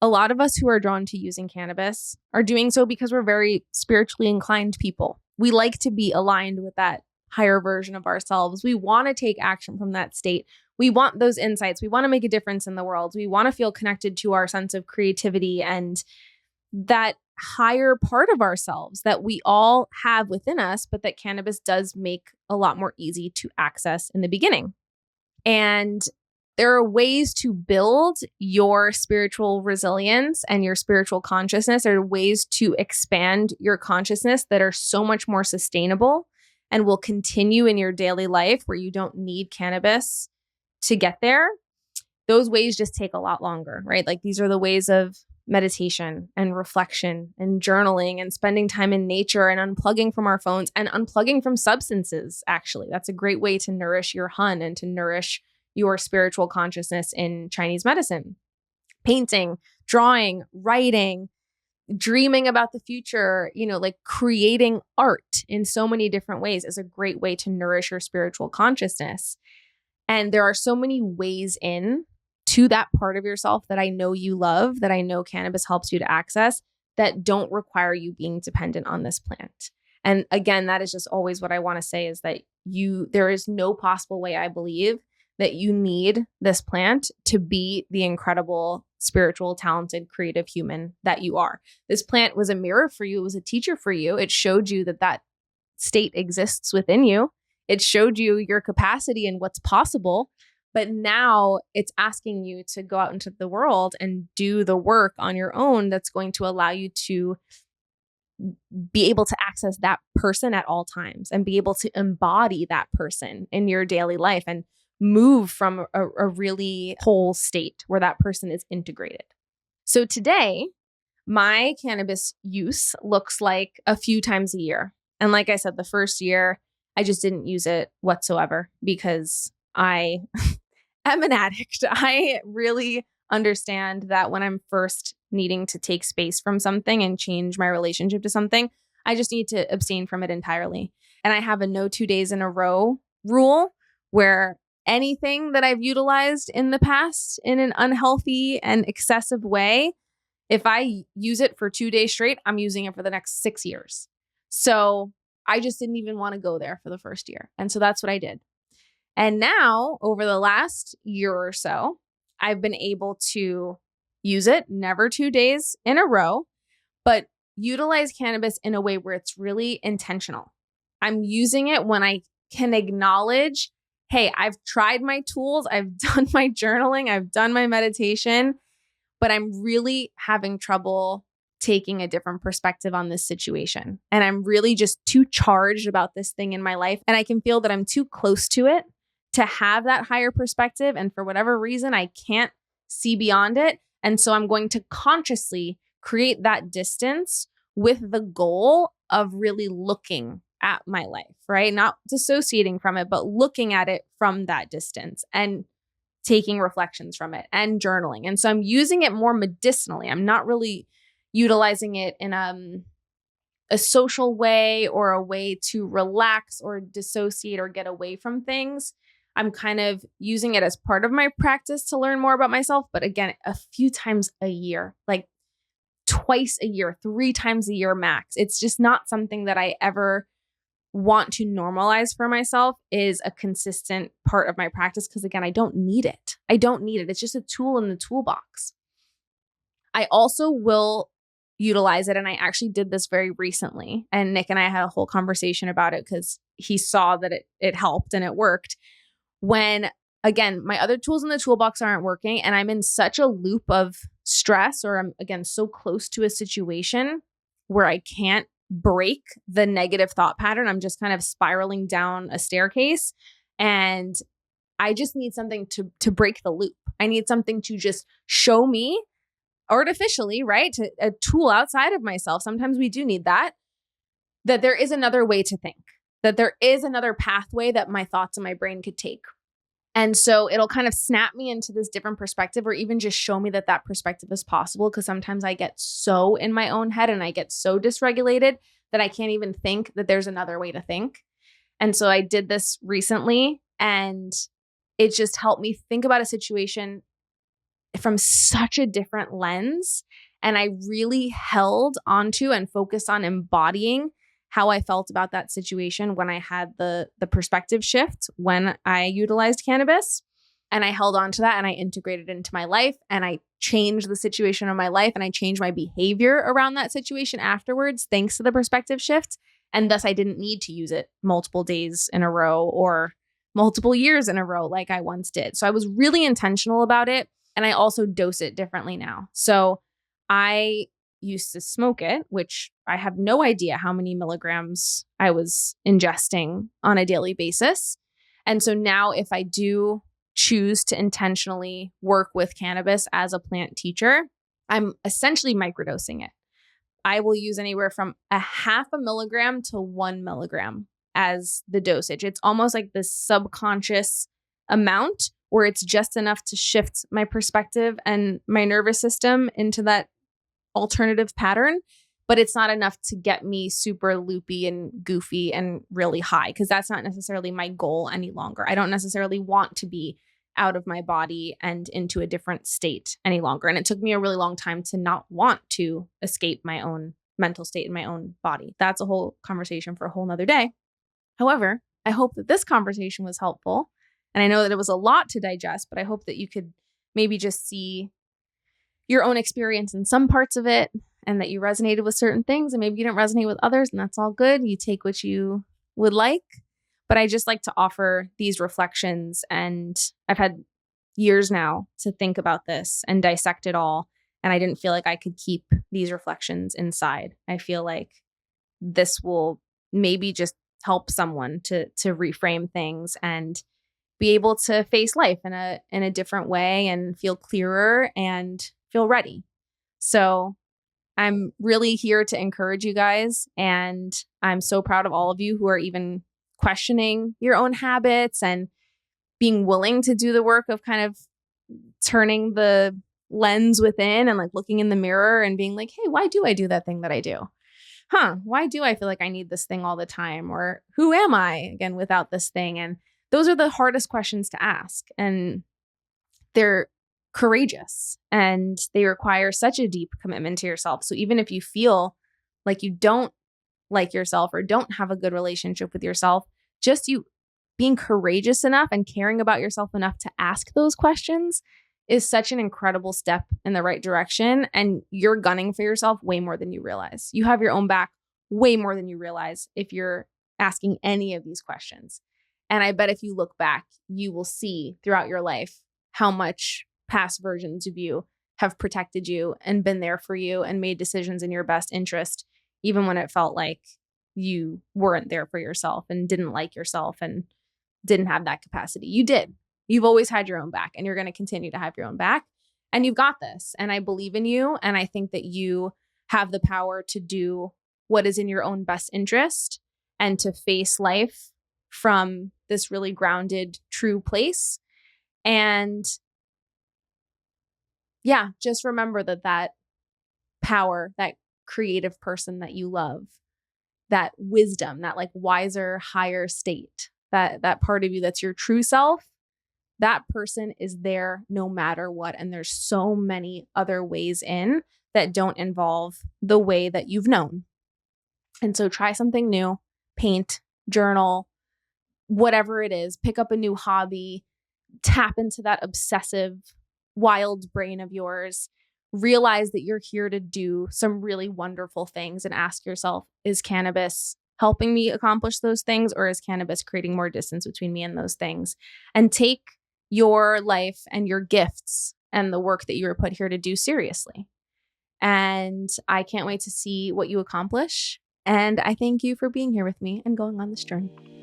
a lot of us who are drawn to using cannabis are doing so because we're very spiritually inclined people. We like to be aligned with that higher version of ourselves. We want to take action from that state. We want those insights. We want to make a difference in the world. We want to feel connected to our sense of creativity and that higher part of ourselves that we all have within us, but that cannabis does make a lot more easy to access in the beginning. And there are ways to build your spiritual resilience and your spiritual consciousness. There are ways to expand your consciousness that are so much more sustainable and will continue in your daily life, where you don't need cannabis to get there. Those ways just take a lot longer, right? Like, these are the ways of meditation and reflection and journaling and spending time in nature and unplugging from our phones and unplugging from substances. Actually, that's a great way to nourish your hun and to nourish your spiritual consciousness in Chinese medicine. Painting, drawing, writing, dreaming about the future, like creating art in so many different ways is a great way to nourish your spiritual consciousness. And there are so many ways in to that part of yourself that I know you love, that I know cannabis helps you to access, that don't require you being dependent on this plant. And again, that is just always what I want to say, is that there is no possible way, I believe, that you need this plant to be the incredible, spiritual, talented, creative human that you are. This plant was a mirror for you. It was a teacher for you. It showed you that state exists within you. It showed you your capacity and what's possible. But now it's asking you to go out into the world and do the work on your own that's going to allow you to be able to access that person at all times and be able to embody that person in your daily life and move from a really whole state where that person is integrated. So today, my cannabis use looks like a few times a year. And like I said, the first year, I just didn't use it whatsoever because I am an addict. I really understand that when I'm first needing to take space from something and change my relationship to something, I just need to abstain from it entirely. And I have a no 2 days in a row rule, where anything that I've utilized in the past in an unhealthy and excessive way, if I use it for 2 days straight, I'm using it for the next 6 years. So I just didn't even want to go there for the first year. And so that's what I did. And now, over the last year or so, I've been able to use it, never 2 days in a row, but utilize cannabis in a way where it's really intentional. I'm using it when I can acknowledge, hey, I've tried my tools, I've done my journaling, I've done my meditation, but I'm really having trouble taking a different perspective on this situation. And I'm really just too charged about this thing in my life. And I can feel that I'm too close to it to have that higher perspective. And for whatever reason, I can't see beyond it. And so I'm going to consciously create that distance with the goal of really looking at my life, right? Not dissociating from it, but looking at it from that distance and taking reflections from it and journaling. And so I'm using it more medicinally. I'm not really utilizing it in a social way or a way to relax or dissociate or get away from things. I'm kind of using it as part of my practice to learn more about myself. But again, a few times a year, like twice a year, 3 times a year max. It's just not something that I ever want to normalize for myself is a consistent part of my practice. Because again, I don't need it. It's just a tool in the toolbox. I also will utilize it. And I actually did this very recently. And Nick and I had a whole conversation about it because he saw that it helped and it worked. When, again, my other tools in the toolbox aren't working and I'm in such a loop of stress, or I'm, again, so close to a situation where I can't break the negative thought pattern. I'm just kind of spiraling down a staircase. And I just need something to break the loop. I need something to just show me artificially, right? A tool outside of myself. Sometimes we do need that there is another way to think, that there is another pathway that my thoughts and my brain could take. And so it'll kind of snap me into this different perspective, or even just show me that perspective is possible. Because sometimes I get so in my own head and I get so dysregulated that I can't even think that there's another way to think. And so I did this recently, and it just helped me think about a situation from such a different lens. And I really held onto and focused on embodying how I felt about that situation when I had the perspective shift when I utilized cannabis. And I held on to that and I integrated it into my life, and I changed the situation of my life, and I changed my behavior around that situation afterwards, thanks to the perspective shift. And thus I didn't need to use it multiple days in a row or multiple years in a row like I once did. So I was really intentional about it. And I also dose it differently now. So I used to smoke it, which I have no idea how many milligrams I was ingesting on a daily basis. And so now if I do choose to intentionally work with cannabis as a plant teacher, I'm essentially microdosing it. I will use anywhere from 0.5 milligram to 1 milligram as the dosage. It's almost like this subconscious amount where it's just enough to shift my perspective and my nervous system into that alternative pattern, but it's not enough to get me super loopy and goofy and really high, because that's not necessarily my goal any longer. I don't necessarily want to be out of my body and into a different state any longer. And it took me a really long time to not want to escape my own mental state in my own body. That's a whole conversation for a whole nother day. However, I hope that this conversation was helpful. And I know that it was a lot to digest, but I hope that you could maybe just see your own experience in some parts of it, and that you resonated with certain things, and maybe you didn't resonate with others, and that's all good. You take what you would like. But I just like to offer these reflections, and I've had years now to think about this and dissect it all. And I didn't feel like I could keep these reflections inside. I feel like this will maybe just help someone to reframe things and be able to face life in a different way and feel clearer and feel ready. So I'm really here to encourage you guys. And I'm so proud of all of you who are even questioning your own habits and being willing to do the work of kind of turning the lens within and like looking in the mirror and being like, hey, why do I do that thing that I do? Why do I feel like I need this thing all the time? Or who am I, again, without this thing? And those are the hardest questions to ask. And they're courageous and they require such a deep commitment to yourself. So even if you feel like you don't like yourself or don't have a good relationship with yourself, just you being courageous enough and caring about yourself enough to ask those questions is such an incredible step in the right direction. And you're gunning for yourself way more than you realize. You have your own back way more than you realize if you're asking any of these questions. And I bet if you look back, you will see throughout your life how much past versions of you have protected you and been there for you and made decisions in your best interest, even when it felt like you weren't there for yourself and didn't like yourself and didn't have that capacity. You did. You've always had your own back, and you're going to continue to have your own back, and you've got this. And I believe in you. And I think that you have the power to do what is in your own best interest and to face life from this really grounded, true place. And yeah, just remember that power, that creative person that you love, that wisdom, that like wiser, higher state, that part of you that's your true self, that person is there no matter what. And there's so many other ways in that don't involve the way that you've known. And so try something new, paint, journal, whatever it is, pick up a new hobby, tap into that obsessive, wild brain of yours, realize that you're here to do some really wonderful things and ask yourself, is cannabis helping me accomplish those things, or is cannabis creating more distance between me and those things? And take your life and your gifts and the work that you were put here to do seriously. And I can't wait to see what you accomplish. And I thank you for being here with me and going on this journey.